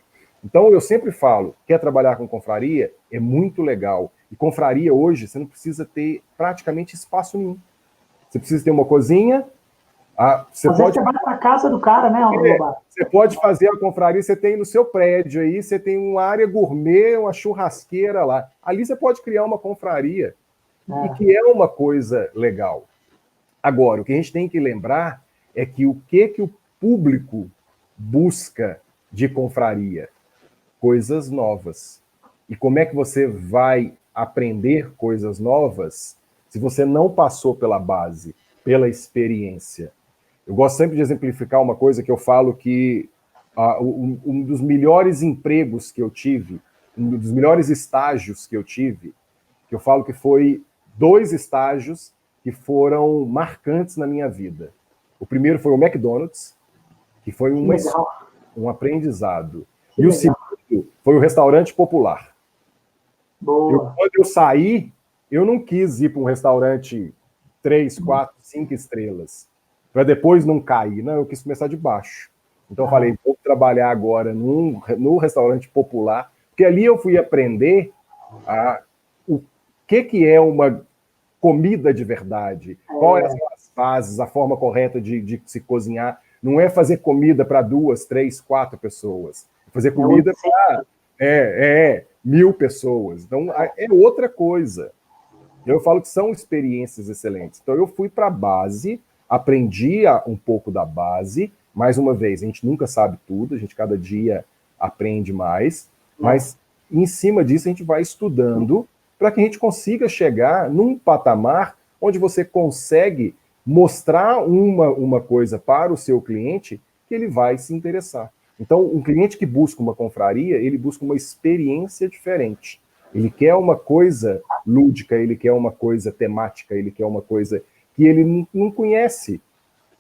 Então, eu sempre falo, quer trabalhar com confraria? É muito legal. E confraria hoje, você não precisa ter praticamente espaço nenhum. Você precisa ter uma cozinha, você Às vezes pode... você vai para a casa do cara, né, Lobato? Você pode fazer a confraria, você tem no seu prédio aí, você tem uma área gourmet, uma churrasqueira lá. Ali você pode criar uma confraria, e que é uma coisa legal. Agora, o que a gente tem que lembrar é que o que o público busca de confraria? Coisas novas. E como é que você vai aprender coisas novas se você não passou pela base, pela experiência? Eu gosto sempre de exemplificar uma coisa que eu falo que um dos melhores empregos que eu tive, um dos melhores estágios que eu tive, que eu falo que foi 2 estágios que foram marcantes na minha vida. O primeiro foi o McDonald's, que foi um aprendizado. E o segundo foi o restaurante popular. Quando eu saí, eu não quis ir para um restaurante 3, 4, 5 estrelas, para depois não cair. Não, eu quis começar de baixo. Então eu falei, vou trabalhar agora no restaurante popular, porque ali eu fui aprender o que é uma comida de verdade, quais são as fases, a forma correta de se cozinhar. Não é fazer comida para 2, 3, 4 pessoas. É fazer comida para 1.000 pessoas. Então, é outra coisa. Eu falo que são experiências excelentes. Então, eu fui para a base, aprendi um pouco da base. Mais uma vez, a gente nunca sabe tudo, a gente cada dia aprende mais, mas em cima disso a gente vai estudando para que a gente consiga chegar num patamar onde você consegue mostrar uma coisa para o seu cliente que ele vai se interessar. Então, um cliente que busca uma confraria, ele busca uma experiência diferente. Ele quer uma coisa lúdica, ele quer uma coisa temática, ele quer uma coisa que ele não conhece.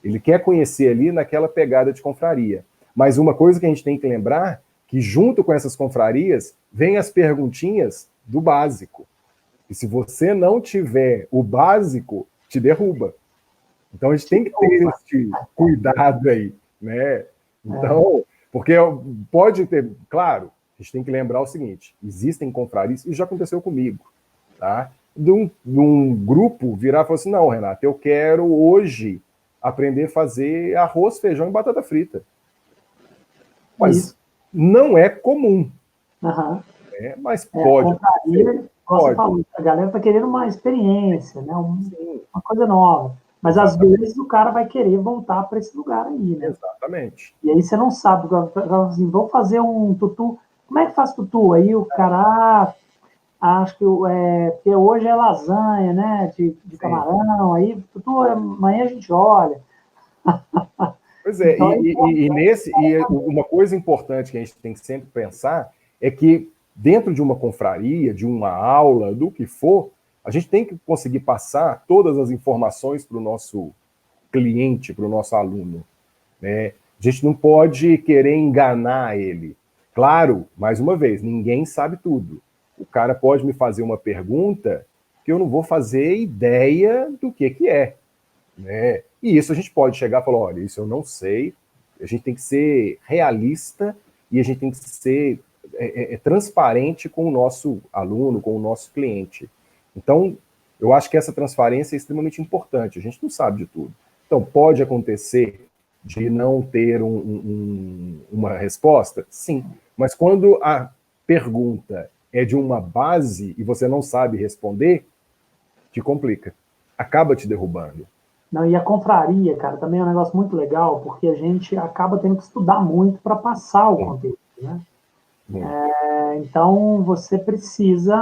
Ele quer conhecer ali naquela pegada de confraria. Mas uma coisa que a gente tem que lembrar, que junto com essas confrarias, vem as perguntinhas do básico. E se você não tiver o básico, te derruba. Então a gente tem que ter esse cuidado aí, né? Então, porque pode ter, claro, a gente tem que lembrar o seguinte, existem confrarias, e já aconteceu comigo, tá? De um grupo virar e falar assim, não, Renato, eu quero hoje aprender a fazer arroz, feijão e batata frita. Mas não é comum. Mas pode. Você falou, a galera está querendo uma experiência, né? Uma coisa nova. Mas às vezes o cara vai querer voltar para esse lugar aí, né? Exatamente. E aí você não sabe, assim, vou fazer um tutu. Como é que faz tutu? Aí o cara, Acho que porque hoje é lasanha, né? De Sim. camarão, aí amanhã a gente olha. Pois é, Então é e uma coisa importante que a gente tem que sempre pensar é que dentro de uma confraria, de uma aula, do que for, a gente tem que conseguir passar todas as informações para o nosso cliente, para o nosso aluno, né? A gente não pode querer enganar ele. Claro, mais uma vez, ninguém sabe tudo. O cara pode me fazer uma pergunta que eu não vou fazer ideia do que é, né? E isso a gente pode chegar e falar, olha, isso eu não sei. A gente tem que ser realista e a gente tem que ser transparente com o nosso aluno, com o nosso cliente. Então, eu acho que essa transparência é extremamente importante. A gente não sabe de tudo. Então, pode acontecer de não ter uma resposta? Sim. Mas quando a pergunta é de uma base e você não sabe responder, te complica. Acaba te derrubando. Não, e a confraria, cara, também é um negócio muito legal, porque a gente acaba tendo que estudar muito para passar o Muito, conteúdo, né? muito. Então, você precisa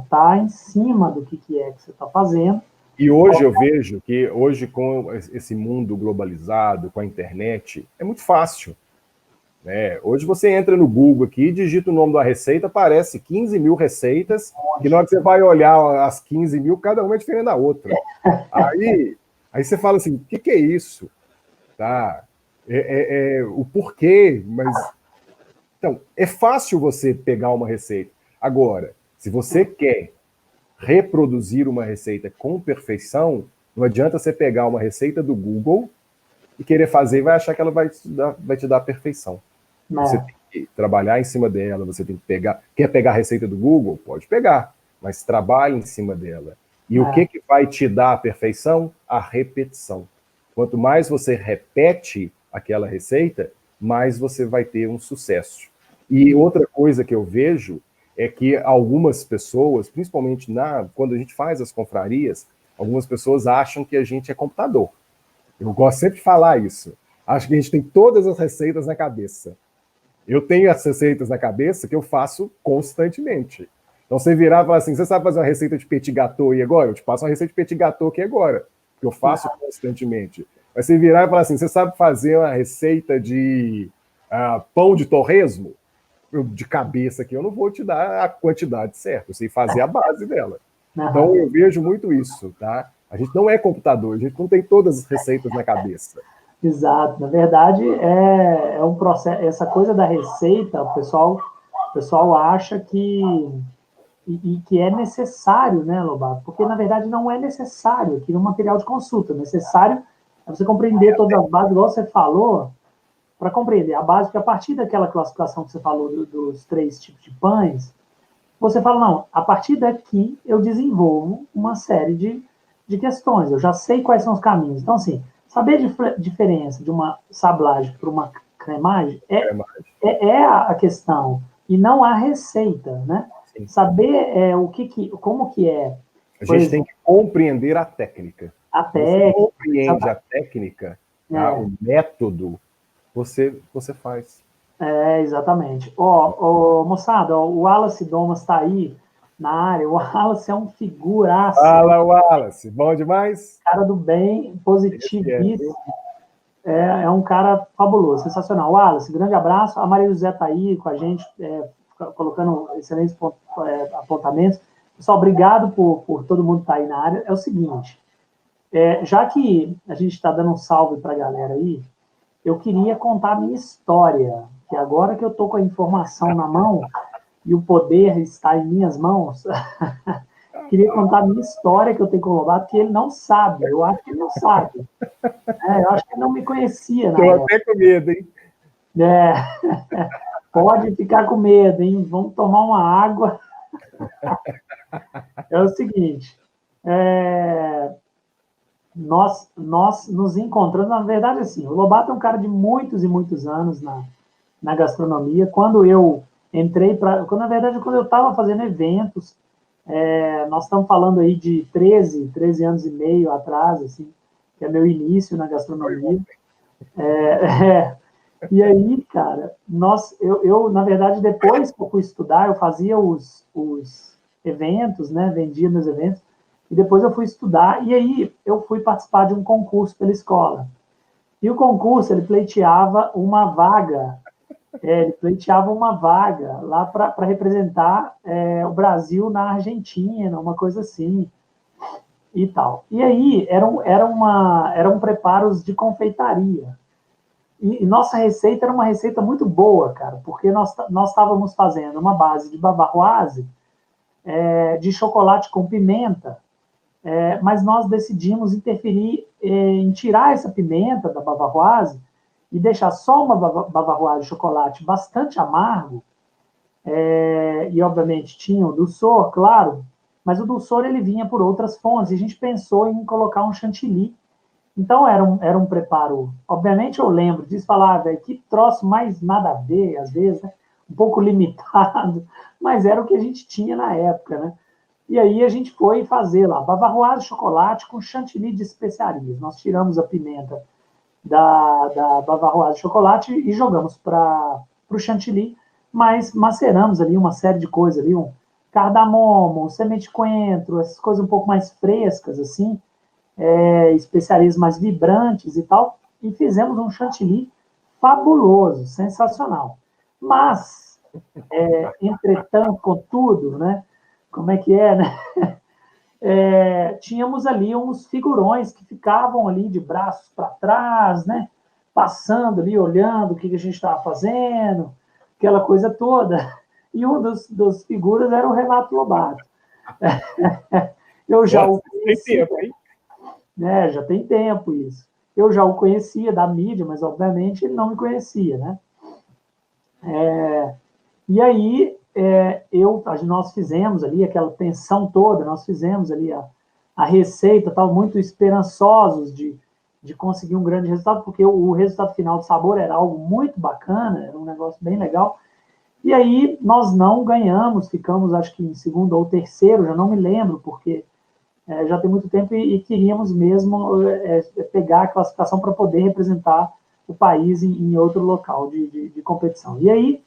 estar em cima do que é que você está fazendo. E hoje eu vejo que hoje com esse mundo globalizado, com a internet, é muito fácil, né? Hoje você entra no Google aqui, digita o nome da receita, aparece 15 mil receitas, que na hora que você vai olhar as 15 mil, cada uma é diferente da outra. Aí você fala assim, o que é isso? Tá? O porquê, mas... Então, é fácil você pegar uma receita. Agora, se você quer reproduzir uma receita com perfeição, não adianta você pegar uma receita do Google e querer fazer e vai achar que ela vai te dar a perfeição. Você Né? tem que trabalhar em cima dela, você tem que pegar. Quer pegar a receita do Google? Pode pegar, mas trabalhe em cima dela. E o Né? que vai te dar a perfeição? A repetição. Quanto mais você repete aquela receita, mais você vai ter um sucesso. E outra coisa que eu vejo é que algumas pessoas, principalmente quando a gente faz as confrarias, algumas pessoas acham que a gente é computador. Eu gosto sempre de falar isso. Acho que a gente tem todas as receitas na cabeça. Eu tenho as receitas na cabeça que eu faço constantemente. Então, você virar e falar assim, você sabe fazer uma receita de petit gâteau e agora? Eu te passo uma receita de petit gâteau aqui agora, que eu faço constantemente. Mas você virar e falar assim, você sabe fazer uma receita de pão de torresmo? De cabeça aqui, eu não vou te dar a quantidade certa, eu sei fazer a base dela. Então, Né? eu vejo muito isso, tá? A gente não é computador, a gente não tem todas as receitas na cabeça. Exato. Na verdade, é um processo. Essa coisa da receita, o pessoal acha que é necessário, né, Lobato? Porque, na verdade, não é necessário aqui no material de consulta. Necessário é você compreender todas as bases, igual você falou, para compreender a base, porque a partir daquela classificação que você falou dos 3 tipos de pães, você fala, não, a partir daqui eu desenvolvo uma série de questões, eu já sei quais são os caminhos. Então, assim, saber a diferença de uma sablagem para uma cremagem É mais, é a questão, e não a receita, né? sim. Saber como que é, A por gente tem exemplo, que compreender a técnica. a Se você técnica, compreende a técnica, tá? O método, você faz. exatamente. Ó, moçada, ó, o Wallace Domas está aí na área. O Wallace é um figuraça, Fala, Wallace. Bom demais? cara do bem, Esse é, viu? positivíssimo. É um cara fabuloso, sensacional. Wallace, grande abraço. A Maria José está aí com a gente, colocando excelentes apontamentos. Pessoal, obrigado por todo mundo estar aí na área. É o seguinte, já que a gente está dando um salve para a galera aí, eu queria contar a minha história, que agora que eu estou com a informação na mão e o poder está em minhas mãos, queria contar a minha história que eu tenho com o Lobato, que ele não sabe, eu acho que ele não sabe. Eu acho que ele não me conhecia na Estou época. até com medo, hein? É, pode ficar com medo, hein? Vamos tomar uma água. É o seguinte, nós nos encontramos, na verdade, assim, o Lobato é um cara de muitos e muitos anos na gastronomia. Quando eu entrei para. Na verdade, quando eu estava fazendo eventos, nós estamos falando aí de 13 anos e meio atrás, assim, que é meu início na gastronomia. E aí, cara, eu, na verdade, depois que eu fui estudar, eu fazia eventos, né? Vendia meus eventos. E depois eu fui estudar, e aí eu fui participar de um concurso pela escola. E o concurso, ele pleiteava uma vaga, lá para representar o Brasil na Argentina, uma coisa assim, e tal. E aí eram preparos de confeitaria. E nossa receita era uma receita muito boa, cara, porque nós estávamos fazendo uma base de bavaroise, de chocolate com pimenta, mas nós decidimos interferir em tirar essa pimenta da bavaroise e deixar só uma bavaroise de chocolate bastante amargo, e obviamente tinha o dulçor, claro, mas o dulçor ele vinha por outras fontes, e a gente pensou em colocar um chantilly. Então era um preparo, obviamente eu lembro disso, falar, velho, que troço mais nada a ver, às vezes, né? Um pouco limitado, mas era o que a gente tinha na época, né? E aí a gente foi fazer lá, bavaroise de chocolate com chantilly de especiarias. Nós tiramos a pimenta da bavaroise de chocolate e jogamos para o chantilly, mas maceramos ali uma série de coisas ali, um cardamomo, um semente de coentro, essas coisas um pouco mais frescas, assim, especiarias mais vibrantes e tal, e fizemos um chantilly fabuloso, sensacional. Mas, entretanto, contudo, né, como é que é, né? Tínhamos ali uns figurões que ficavam ali de braços para trás, né? Passando ali, olhando o que a gente estava fazendo, aquela coisa toda. E um dos figuras era o Renato Lobato. Eu já o conhecia, né? Já tem tempo isso. Eu já o conhecia da mídia, mas obviamente ele não me conhecia, né? E aí nós fizemos ali aquela tensão toda, nós fizemos ali a receita, tal, muito esperançosos de conseguir um grande resultado, porque o resultado final do sabor era algo muito bacana, era um negócio bem legal. E aí nós não ganhamos, ficamos acho que em segundo ou terceiro, já não me lembro, porque já tem muito tempo e queríamos mesmo pegar a classificação para poder representar o país em outro local de competição. E aí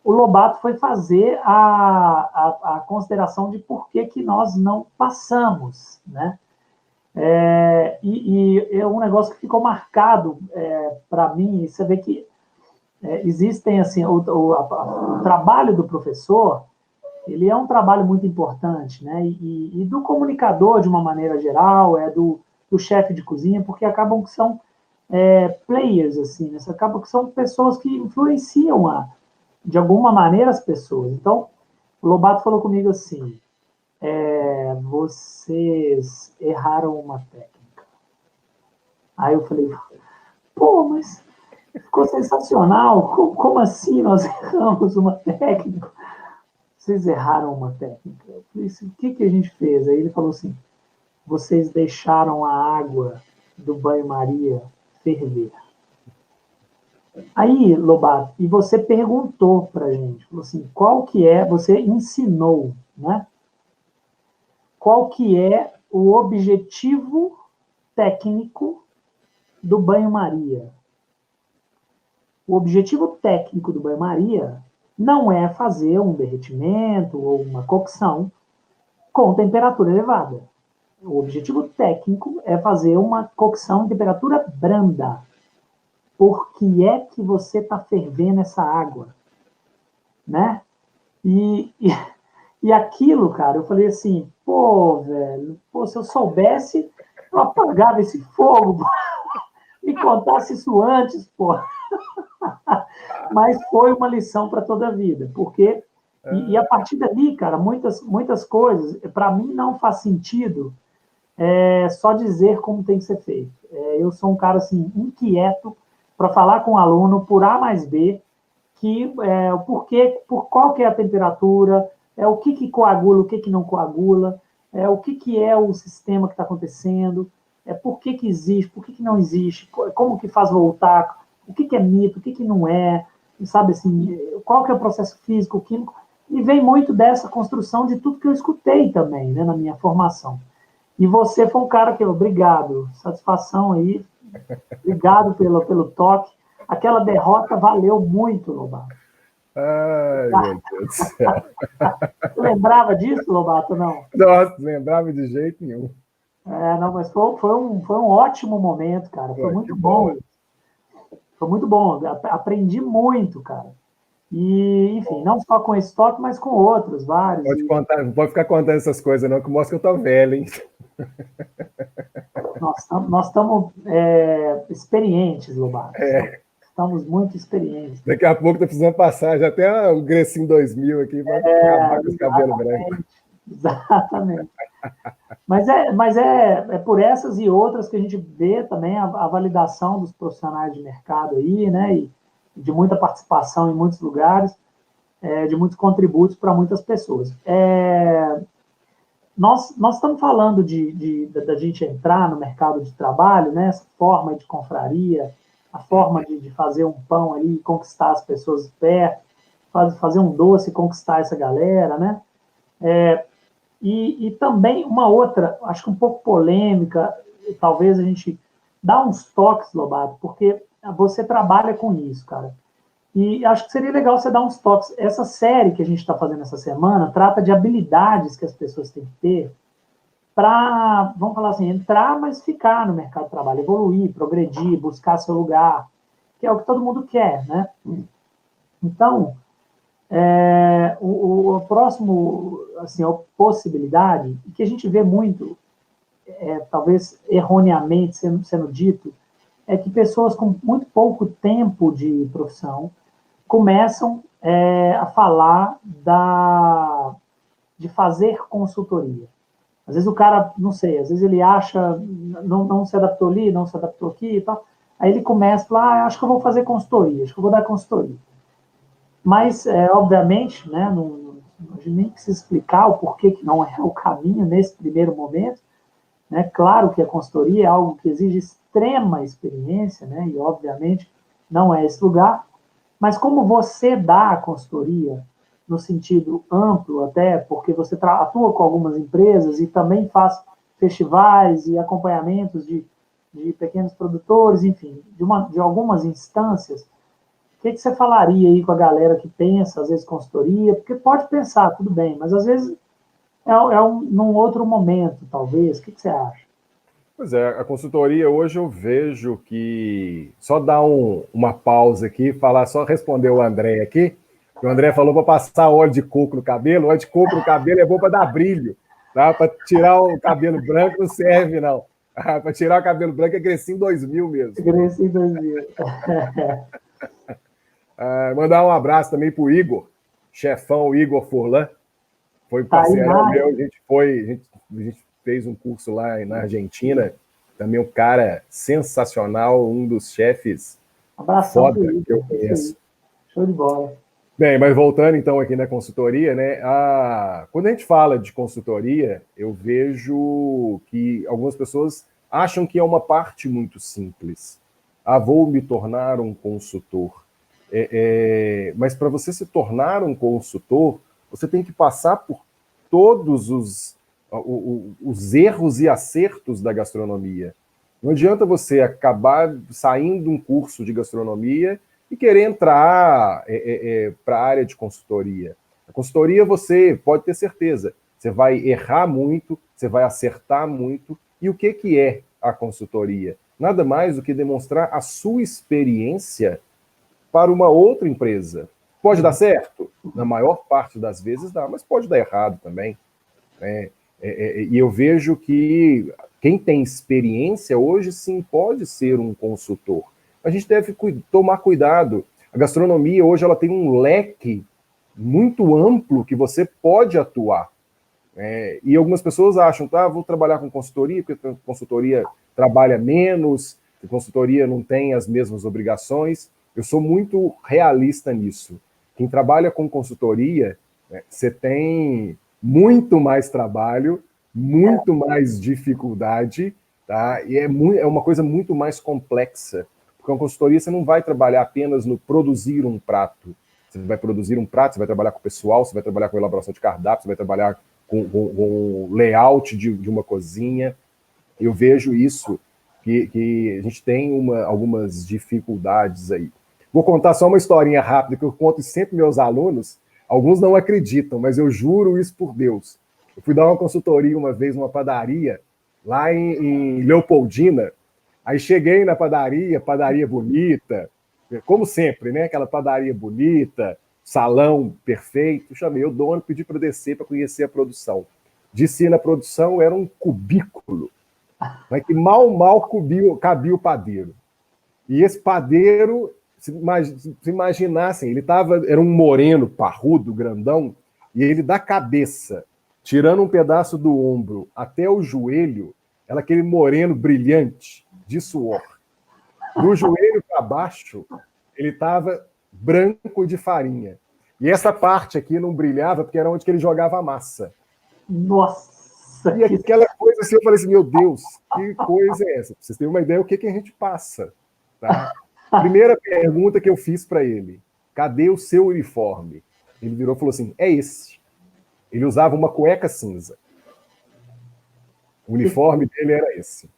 o Lobato foi fazer a consideração de por que nós não passamos, né? E é um negócio que ficou marcado para mim, e você vê que existem, assim, o trabalho do professor, ele é um trabalho muito importante, né? E do comunicador, de uma maneira geral, do chefe de cozinha, porque acabam que são players, assim, né? Acabam que são pessoas que influenciam de alguma maneira as pessoas. Então, o Lobato falou comigo assim, vocês erraram uma técnica. Aí eu falei, pô, mas ficou sensacional, como assim nós erramos uma técnica? Vocês erraram uma técnica. Eu falei assim, o que a gente fez? Aí ele falou assim, vocês deixaram a água do banho-maria ferver. Aí, Lobato, e você perguntou para a gente, falou assim, qual que é, você ensinou, né? Qual que é o objetivo técnico do banho-maria? O objetivo técnico do banho-maria não é fazer um derretimento ou uma cocção com temperatura elevada. O objetivo técnico é fazer uma cocção em temperatura branda. Por que é que você está fervendo essa água? Né? E aquilo, cara, eu falei assim, pô, velho, se eu soubesse, eu apagava esse fogo, me contasse isso antes, pô. Mas foi uma lição para toda a vida, porque e a partir dali, cara, muitas coisas, para mim não faz sentido só dizer como tem que ser feito. Eu sou um cara assim inquieto para falar com o aluno por A mais B que por qual que é a temperatura, o que coagula, o que não coagula, o que é o sistema que está acontecendo, por que existe, por que não existe, como que faz voltar, o que é mito, o que não é, sabe assim, qual que é o processo físico, químico, e vem muito dessa construção de tudo que eu escutei também, né, na minha formação. E você foi um cara que, obrigado, satisfação aí, obrigado pelo toque. Aquela derrota valeu muito, Lobato. Ai, meu Deus do céu. Lembrava disso, Lobato, não? Nossa, lembrava de jeito nenhum. Não, mas foi um ótimo momento, cara. Pô, Foi que muito bom. bom. Foi muito bom. Aprendi muito, cara. E, enfim, não só com esse toque, mas com outros, vários. Pode contar, não pode ficar contando essas coisas, não, que mostra que eu tô velho, hein? Nós estamos experientes, Lobato. É, Estamos muito experientes. daqui a pouco tá precisando passar já até o Grecinho 2000 aqui para acabar com os cabelos brancos. Exatamente. Mas é por essas e outras que a gente vê também a validação dos profissionais de mercado aí, né? E de muita participação em muitos lugares, de muitos contributos para muitas pessoas. Nós estamos falando da gente entrar no mercado de trabalho, né? Essa forma de confraria, a forma de fazer um pão ali e conquistar as pessoas perto, fazer um doce e conquistar essa galera, né? E também uma outra, acho que um pouco polêmica, talvez a gente dá uns toques, Lobato, porque você trabalha com isso, cara. E acho que seria legal você dar uns toques. Essa série que a gente está fazendo essa semana trata de habilidades que as pessoas têm que ter para, vamos falar assim, entrar, mas ficar no mercado de trabalho, evoluir, progredir, buscar seu lugar, que é o que todo mundo quer, né? Então, o próximo, assim, a possibilidade, que a gente vê muito, talvez erroneamente sendo dito, é que pessoas com muito pouco tempo de profissão começam a falar de fazer consultoria. Às vezes o cara, não sei, às vezes ele acha, não se adaptou ali, não se adaptou aqui e tal, aí ele começa a falar, acho que eu vou fazer consultoria, acho que eu vou dar consultoria. Mas, obviamente, né, a gente nem precisa explicar o porquê que não é o caminho nesse primeiro momento. Né? Claro que a consultoria é algo que exige extrema experiência, né? E, obviamente, não é esse lugar. Mas como você dá a consultoria, no sentido amplo até, porque você atua com algumas empresas e também faz festivais e acompanhamentos de pequenos produtores, enfim, de algumas instâncias, o que você falaria aí com a galera que pensa, às vezes, consultoria? Porque pode pensar, tudo bem, mas às vezes num outro momento, talvez. O que você acha? Pois é, a consultoria hoje eu vejo que só dar uma pausa aqui, falar, só responder o André aqui, que o André falou para passar óleo de coco no cabelo. Óleo de coco no cabelo é bom para dar brilho, tá? Para tirar o cabelo branco não serve, não. Para tirar o cabelo branco é Grecinho 2000 mesmo. Grecinho 2000. Mandar um abraço também para o Igor, chefão Igor Furlan, foi parceirão meu, a gente fez um curso lá na Argentina, também um cara sensacional, um dos chefes Abração foda que eu conheço. Show de bola. Bem, mas voltando então aqui na consultoria, né? Quando a gente fala de consultoria, eu vejo que algumas pessoas acham que é uma parte muito simples. Vou me tornar um consultor. Mas para você se tornar um consultor, você tem que passar por todos os erros e acertos da gastronomia. Não adianta você acabar saindo um curso de gastronomia e querer entrar para a área de consultoria. A consultoria, você pode ter certeza, você vai errar muito, você vai acertar muito. E o que é a consultoria? Nada mais do que demonstrar a sua experiência para uma outra empresa. Pode dar certo? Na maior parte das vezes dá, mas pode dar errado também. E eu vejo que quem tem experiência hoje sim pode ser um consultor. A gente deve tomar cuidado. A gastronomia hoje ela tem um leque muito amplo que você pode atuar. E algumas pessoas acham, vou trabalhar com consultoria, porque a consultoria trabalha menos, a consultoria não tem as mesmas obrigações. Eu sou muito realista nisso. Quem trabalha com consultoria, você tem muito mais trabalho, muito mais dificuldade, tá? E é uma coisa muito mais complexa. Porque uma consultoria você não vai trabalhar apenas no produzir um prato. Você vai produzir um prato, você vai trabalhar com o pessoal, você vai trabalhar com elaboração de cardápio, você vai trabalhar com o layout de uma cozinha. Eu vejo isso, que a gente tem algumas dificuldades aí. Vou contar só uma historinha rápida que eu conto sempre meus alunos. Alguns não acreditam, mas eu juro isso por Deus. Eu fui dar uma consultoria uma vez numa padaria, lá em Leopoldina. Aí cheguei na padaria bonita, como sempre, né? Aquela padaria bonita, salão perfeito. Chamei o dono, pedi para descer para conhecer a produção. Desci na produção, era um cubículo, mas que mal cabia o padeiro. E esse padeiro, se imaginassem, era um moreno, parrudo, grandão, e ele da cabeça, tirando um pedaço do ombro até o joelho, era aquele moreno brilhante de suor. Do joelho para baixo, ele estava branco de farinha. E essa parte aqui não brilhava porque era onde que ele jogava a massa. Nossa! E aquela coisa assim, eu falei assim, meu Deus, que coisa é essa? Pra vocês terem uma ideia do que a gente passa. Tá? Primeira pergunta que eu fiz para ele, cadê o seu uniforme? Ele virou e falou assim, é esse. Ele usava uma cueca cinza. O uniforme dele era esse.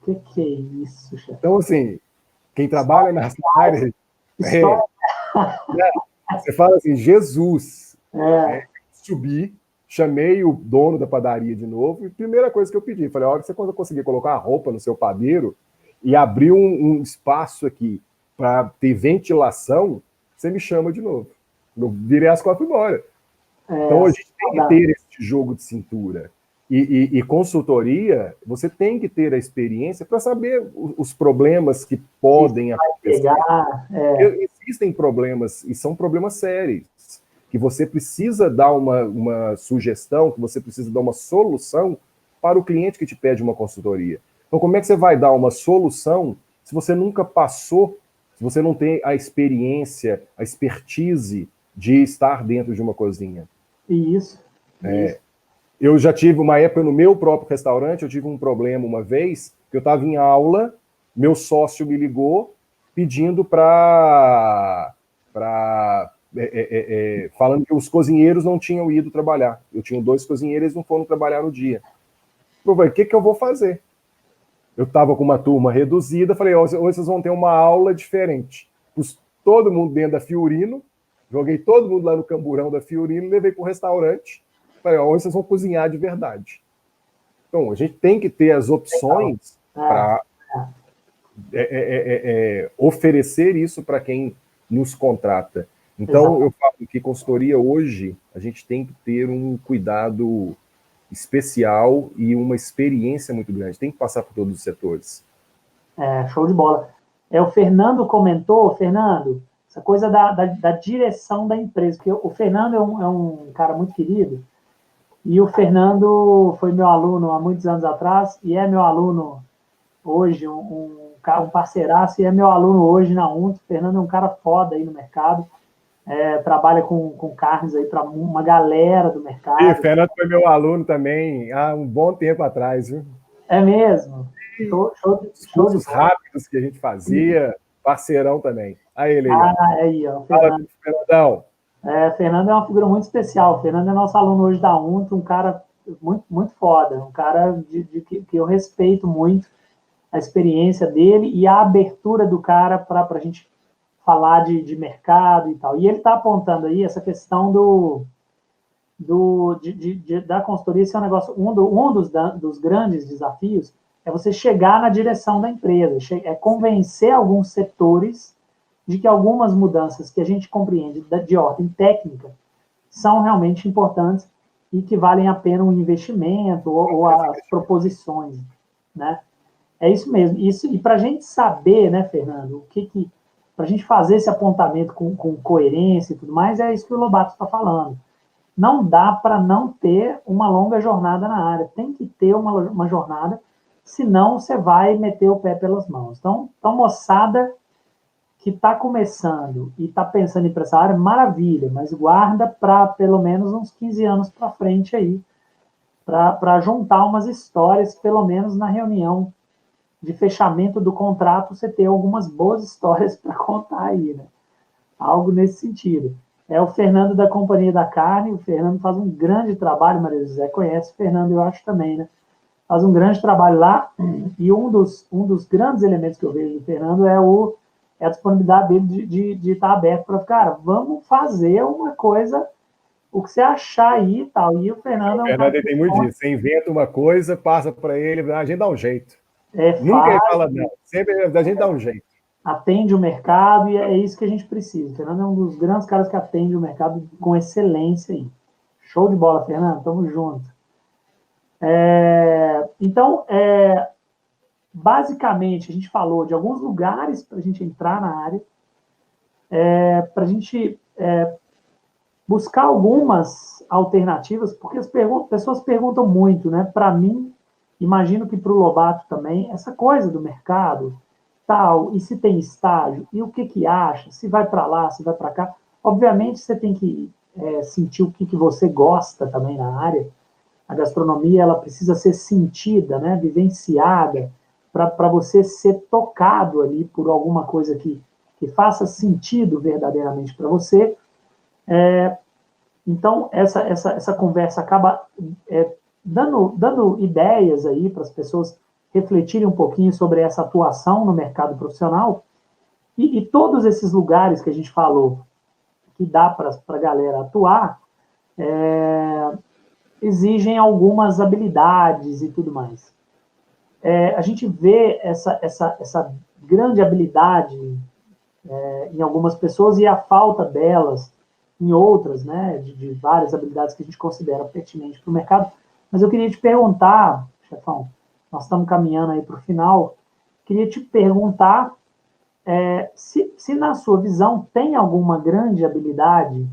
Que é isso, chefe? Então, assim, quem trabalha nessa área... você fala assim, Jesus. Subi, chamei o dono da padaria de novo, e a primeira coisa que eu pedi, falei, olha, você quando conseguir colocar a roupa no seu padeiro e abrir um espaço aqui para ter ventilação, você me chama de novo. Eu virei as costas e fui embora. Então, a gente tem que ter esse jogo de cintura. E consultoria, você tem que ter a experiência para saber os problemas que podem acontecer. Existem problemas, e são problemas sérios, que você precisa dar uma sugestão, que você precisa dar uma solução para o cliente que te pede uma consultoria. Então, como é que você vai dar uma solução se você nunca passou, se você não tem a experiência, a expertise de estar dentro de uma cozinha? Isso. Eu já tive uma época no meu próprio restaurante, eu tive um problema uma vez, que eu estava em aula, meu sócio me ligou pedindo falando que os cozinheiros não tinham ido trabalhar. Eu tinha 2 cozinheiros, eles não foram trabalhar no dia. Eu falei, o que eu vou fazer? Eu estava com uma turma reduzida, falei, hoje vocês vão ter uma aula diferente. Pus todo mundo dentro da Fiorino, joguei todo mundo lá no camburão da Fiorino, levei para o restaurante, falei, hoje vocês vão cozinhar de verdade. Então, a gente tem que ter as opções para oferecer isso para quem nos contrata. Então, eu falo que consultoria hoje, a gente tem que ter um cuidado especial e uma experiência muito grande. Tem que passar por todos os setores. Show de bola. O Fernando comentou, Fernando, essa coisa da direção da empresa, porque o Fernando é um cara muito querido, e o Fernando foi meu aluno há muitos anos atrás, e é meu aluno hoje, um parceiraço, e é meu aluno hoje na UNT. O Fernando é um cara foda aí no mercado, trabalha com carnes aí para uma galera do mercado. E o Fernando foi meu aluno também há um bom tempo atrás, viu? É mesmo? Os cursos rápidos que a gente fazia, parceirão também. Aí ele aí, ó. Fala, Fernandão. Fernando é uma figura muito especial. O Fernando é nosso aluno hoje da UNT, um cara muito, muito foda, um cara que eu respeito muito a experiência dele e a abertura do cara para a gente falar de mercado e tal. E ele está apontando aí essa questão da consultoria. Esse é um negócio, um dos grandes desafios é você chegar na direção da empresa, é convencer alguns setores de que algumas mudanças que a gente compreende de ordem técnica são realmente importantes e que valem a pena um investimento ou as proposições, né? É isso mesmo. E para a gente saber, né, Fernando, para a gente fazer esse apontamento com coerência e tudo mais, é isso que o Lobato está falando. Não dá para não ter uma longa jornada na área. Tem que ter uma jornada, senão você vai meter o pé pelas mãos. Então moçada que está começando e está pensando em ir para essa área, maravilha, mas guarda para pelo menos uns 15 anos para frente aí, para juntar umas histórias, pelo menos na reunião de fechamento do contrato, você ter algumas boas histórias para contar aí, né? Algo nesse sentido. É o Fernando da Companhia da Carne. O Fernando faz um grande trabalho, Maria José conhece o Fernando, eu acho também, né? Faz um grande trabalho lá, e um dos grandes elementos que eu vejo do Fernando é é a disponibilidade dele de estar aberto para, cara, vamos fazer uma coisa, o que você achar aí e tal. E o Fernando é O um cara Fernando que tem muito disso. Você inventa uma coisa, passa para ele, a gente dá um jeito. Nunca ele faz, fala não. Sempre a gente dá um jeito. atende o mercado e é isso que a gente precisa. O Fernando é um dos grandes caras que atende o mercado com excelência aí. Show de bola, Fernando. Tamo junto. Então, basicamente, a gente falou de alguns lugares para a gente entrar na área, para a gente buscar algumas alternativas, porque as pessoas perguntam muito, né? Para mim, imagino que para o Lobato também, essa coisa do mercado, tal, e se tem estágio, e o que que acha, se vai para lá, se vai para cá. Obviamente, você tem que sentir o que que você gosta também na área. A gastronomia, ela precisa ser sentida, né? Vivenciada, para você ser tocado ali por alguma coisa que faça sentido verdadeiramente para você. Então, essa conversa acaba dando ideias aí para as pessoas refletirem um pouquinho sobre essa atuação no mercado profissional e todos esses lugares que a gente falou que dá para a galera atuar, exigem algumas habilidades e tudo mais. A gente vê essa grande habilidade em algumas pessoas e a falta delas em outras, né, de várias habilidades que a gente considera pertinentes para o mercado. Mas eu queria te perguntar, chefão, nós estamos caminhando aí para o final, queria te perguntar se na sua visão tem alguma grande habilidade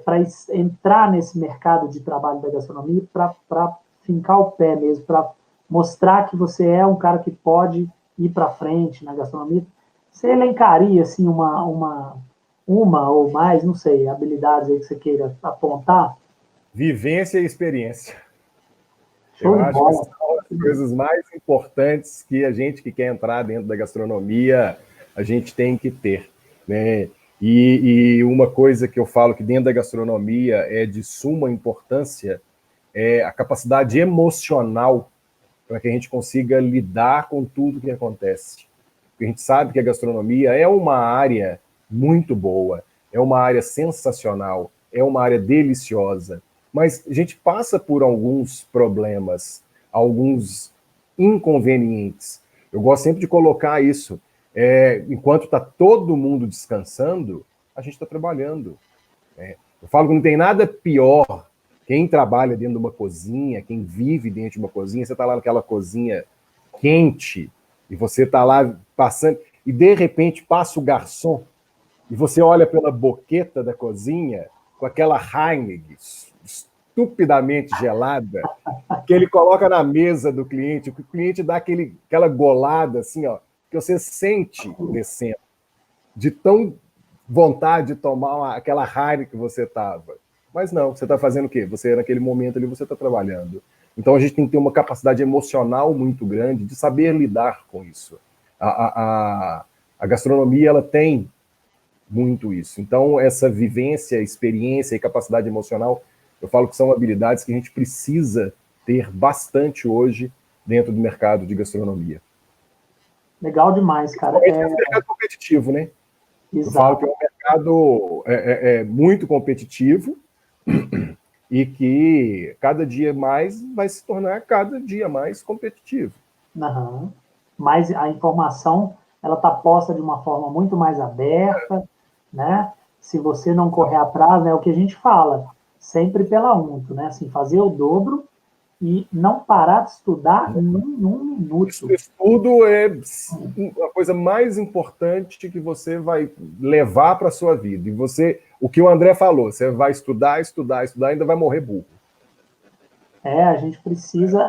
para entrar nesse mercado de trabalho da gastronomia, para fincar o pé mesmo, para mostrar que você é um cara que pode ir para frente na gastronomia. Você elencaria assim uma ou mais, não sei, habilidades aí que você queira apontar? Vivência e experiência. Show Eu de acho que bola. são as coisas mais importantes que a gente que quer entrar dentro da gastronomia, a gente tem que ter, né? E uma coisa que eu falo que dentro da gastronomia é de suma importância é a capacidade emocional para que a gente consiga lidar com tudo que acontece. Porque a gente sabe que a gastronomia é uma área muito boa, é uma área sensacional, é uma área deliciosa, mas a gente passa por alguns problemas, alguns inconvenientes. Eu gosto sempre de colocar isso. Enquanto está todo mundo descansando, a gente está trabalhando. Eu falo que não tem nada pior. Quem trabalha dentro de uma cozinha, quem vive dentro de uma cozinha, você está lá naquela cozinha quente, e você está lá passando, e de repente passa o garçom, e você olha pela boqueta da cozinha, com aquela Heineken estupidamente gelada, que ele coloca na mesa do cliente, o cliente dá aquela golada assim, ó, que você sente descendo, de tão vontade de tomar aquela Heineken que você estava. Mas não, você está fazendo o quê? Você, naquele momento ali, você está trabalhando. Então a gente tem que ter uma capacidade emocional muito grande de saber lidar com isso. A gastronomia, ela tem muito isso. Então, essa vivência, experiência e capacidade emocional, eu falo que são habilidades que a gente precisa ter bastante hoje dentro do mercado de gastronomia. Legal demais, cara. Principalmente nesse mercado competitivo, né? Eu falo que é Exato. um mercado muito competitivo e que cada dia mais vai se tornar cada dia mais competitivo. Uhum. Mas a informação ela está posta de uma forma muito mais aberta, né? Se você não correr atrás, né, é o que a gente fala, sempre pela unto, né? Assim, fazer o dobro e não parar de estudar nem um minuto. Estudo é a coisa mais importante que você vai levar para a sua vida. E você, o que o André falou, você vai estudar, estudar, estudar, ainda vai morrer burro. A gente precisa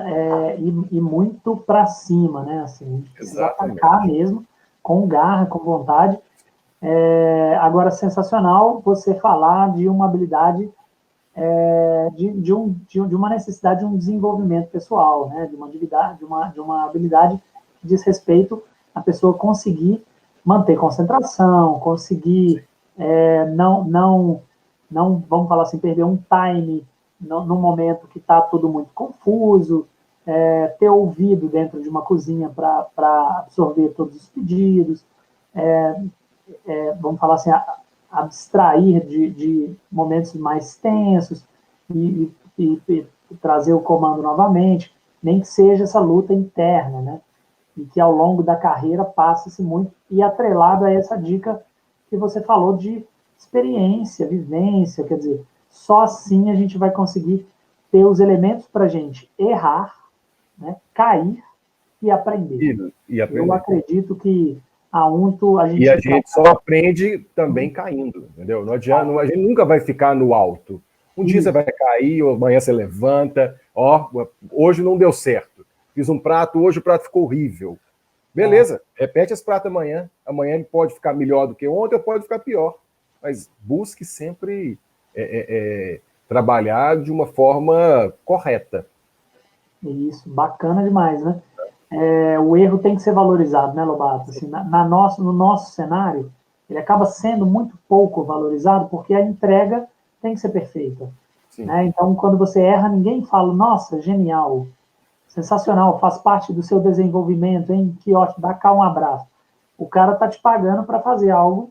ir muito para cima, né? Assim, a gente precisa Exatamente. atacar mesmo, com garra, com vontade. Agora, sensacional você falar de uma habilidade, de uma necessidade de um desenvolvimento pessoal, né? De uma habilidade, de uma habilidade que diz respeito à pessoa conseguir manter concentração, conseguir não, vamos falar assim, perder um time no momento que está tudo muito confuso, ter ouvido dentro de uma cozinha para absorver todos os pedidos. vamos falar assim, abstrair de momentos mais tensos e trazer o comando novamente, nem que seja essa luta interna, né? E que ao longo da carreira passe-se muito, e atrelado a essa dica que você falou de experiência, vivência, quer dizer, só assim a gente vai conseguir ter os elementos para a gente errar, né, cair e aprender. E Eu aprender. acredito que a Unto, a gente... E a gente só aprende também caindo, entendeu? Não adianta, a gente nunca vai ficar no alto. Um dia você vai cair, ou amanhã você levanta, hoje não deu certo. Fiz um prato, hoje o prato ficou horrível. Beleza, repete esse prato amanhã. Amanhã ele pode ficar melhor do que ontem, ou pode ficar pior. Mas busque sempre trabalhar de uma forma correta. Isso, bacana demais, né? O erro tem que ser valorizado, né, Lobato? Assim, no nosso cenário, ele acaba sendo muito pouco valorizado porque a entrega tem que ser perfeita. Né? Então, quando você erra, ninguém fala, nossa, genial, sensacional, faz parte do seu desenvolvimento, hein? Que ótimo, dá cá um abraço. O cara tá te pagando para fazer algo,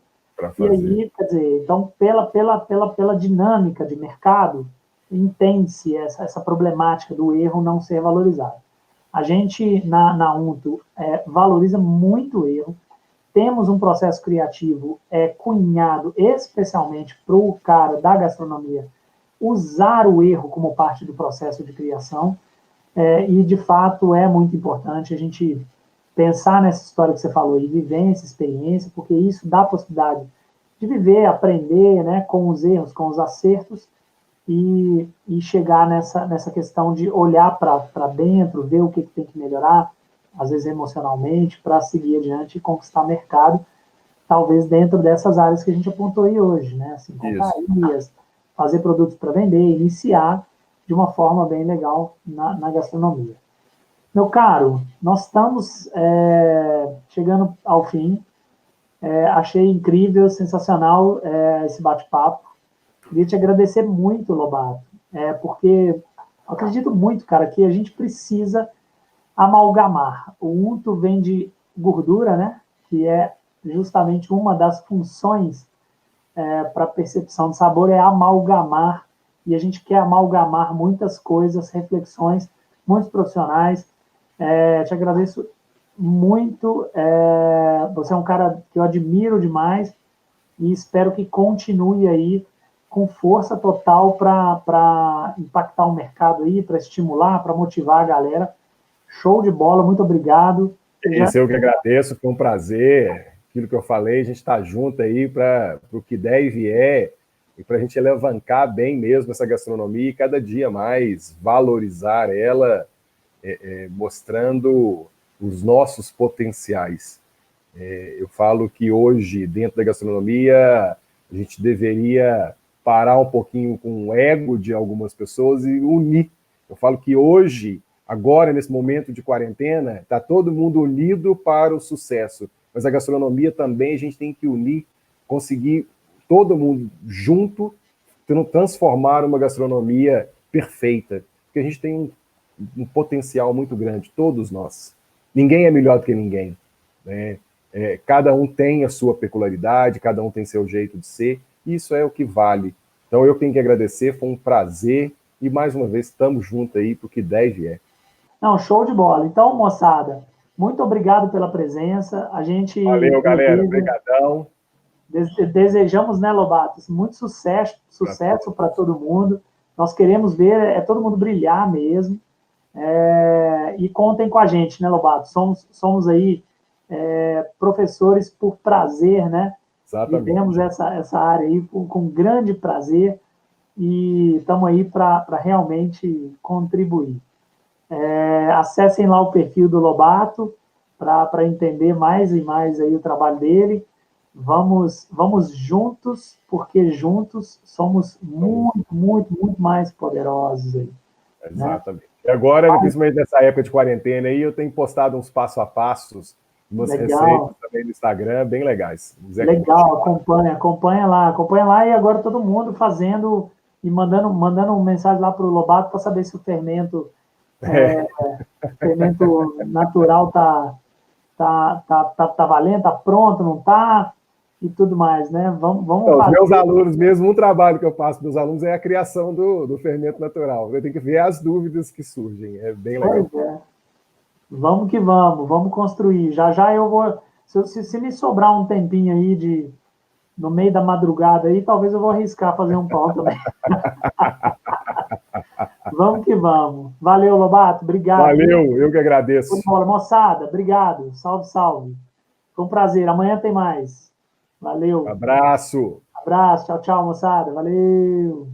e aí, quer dizer, então, pela dinâmica de mercado, entende-se essa problemática do erro não ser valorizado. A gente, na Unto, valoriza muito o erro, temos um processo criativo cunhado especialmente para o cara da gastronomia usar o erro como parte do processo de criação, e, de fato, é muito importante a gente pensar nessa história que você falou, e vivência, experiência, porque isso dá a possibilidade de viver, aprender, né, com os erros, com os acertos, e chegar nessa questão de olhar para dentro, ver o que tem que melhorar, às vezes emocionalmente, para seguir adiante e conquistar mercado, talvez dentro dessas áreas que a gente apontou aí hoje, né? Assim, companhias, fazer produtos para vender, iniciar de uma forma bem legal na gastronomia. Meu caro, nós estamos chegando ao fim. Achei incrível, sensacional esse bate-papo. Queria te agradecer muito, Lobato, porque eu acredito muito, cara, que a gente precisa amalgamar. O unto vem de gordura, né? Que é justamente uma das funções para percepção de sabor, é amalgamar, e a gente quer amalgamar muitas coisas, reflexões, muitos profissionais. Te agradeço muito, você é um cara que eu admiro demais, e espero que continue aí com força total para impactar o mercado aí, para estimular, para motivar a galera. Show de bola, muito obrigado. Isso, eu que agradeço, foi um prazer. Aquilo que eu falei, a gente está junto aí para o que der e vier, e para a gente alavancar bem mesmo essa gastronomia e cada dia mais valorizar ela, mostrando os nossos potenciais. Eu falo que hoje, dentro da gastronomia, a gente deveria parar um pouquinho com o ego de algumas pessoas e unir. Eu falo que hoje, agora, nesse momento de quarentena, está todo mundo unido para o sucesso. Mas a gastronomia também a gente tem que unir, conseguir todo mundo junto, transformar uma gastronomia perfeita. Porque a gente tem um potencial muito grande, todos nós. Ninguém é melhor do que ninguém, né? Cada um tem a sua peculiaridade, cada um tem seu jeito de ser, e isso é o que vale. Então eu tenho que agradecer, foi um prazer, e mais uma vez estamos juntos aí para o que der e vier. Não, show de bola. Então, moçada, muito obrigado pela presença. A gente valeu, galera, obrigadão. Desejamos, né, Lobato, muito sucesso para todo mundo. Nós queremos ver todo mundo brilhar mesmo. E contem com a gente, né, Lobato? Somos aí professores por prazer, né? Exatamente. Vivemos essa área aí com grande prazer e estamos aí para realmente contribuir. Acessem lá o perfil do Lobato para entender mais e mais aí o trabalho dele. Vamos juntos, porque juntos somos muito, muito, muito mais poderosos aí. Exatamente. Né? E agora, principalmente nessa época de quarentena aí, eu tenho postado uns passo a passos, umas receitas também no Instagram, bem legais. Legal, acompanha lá, e agora todo mundo fazendo e mandando uma mensagem lá para o Lobato para saber se o fermento natural tá tá valendo, tá pronto, não tá? E tudo mais, né? Vamos então, fazer. Os meus alunos, mesmo um trabalho que eu faço para os alunos é a criação do fermento natural. Eu tenho que ver as dúvidas que surgem, é bem legal. Pois é. Vamos que vamos construir. Já já eu vou. Se me sobrar um tempinho aí no meio da madrugada aí, talvez eu vou arriscar fazer um pão também. Vamos que vamos. Valeu, Lobato. Obrigado. Valeu, eu que agradeço. Moçada, obrigado. Salve, salve. Foi um prazer. Amanhã tem mais. Valeu. Abraço. Abraço. Tchau, tchau, moçada. Valeu.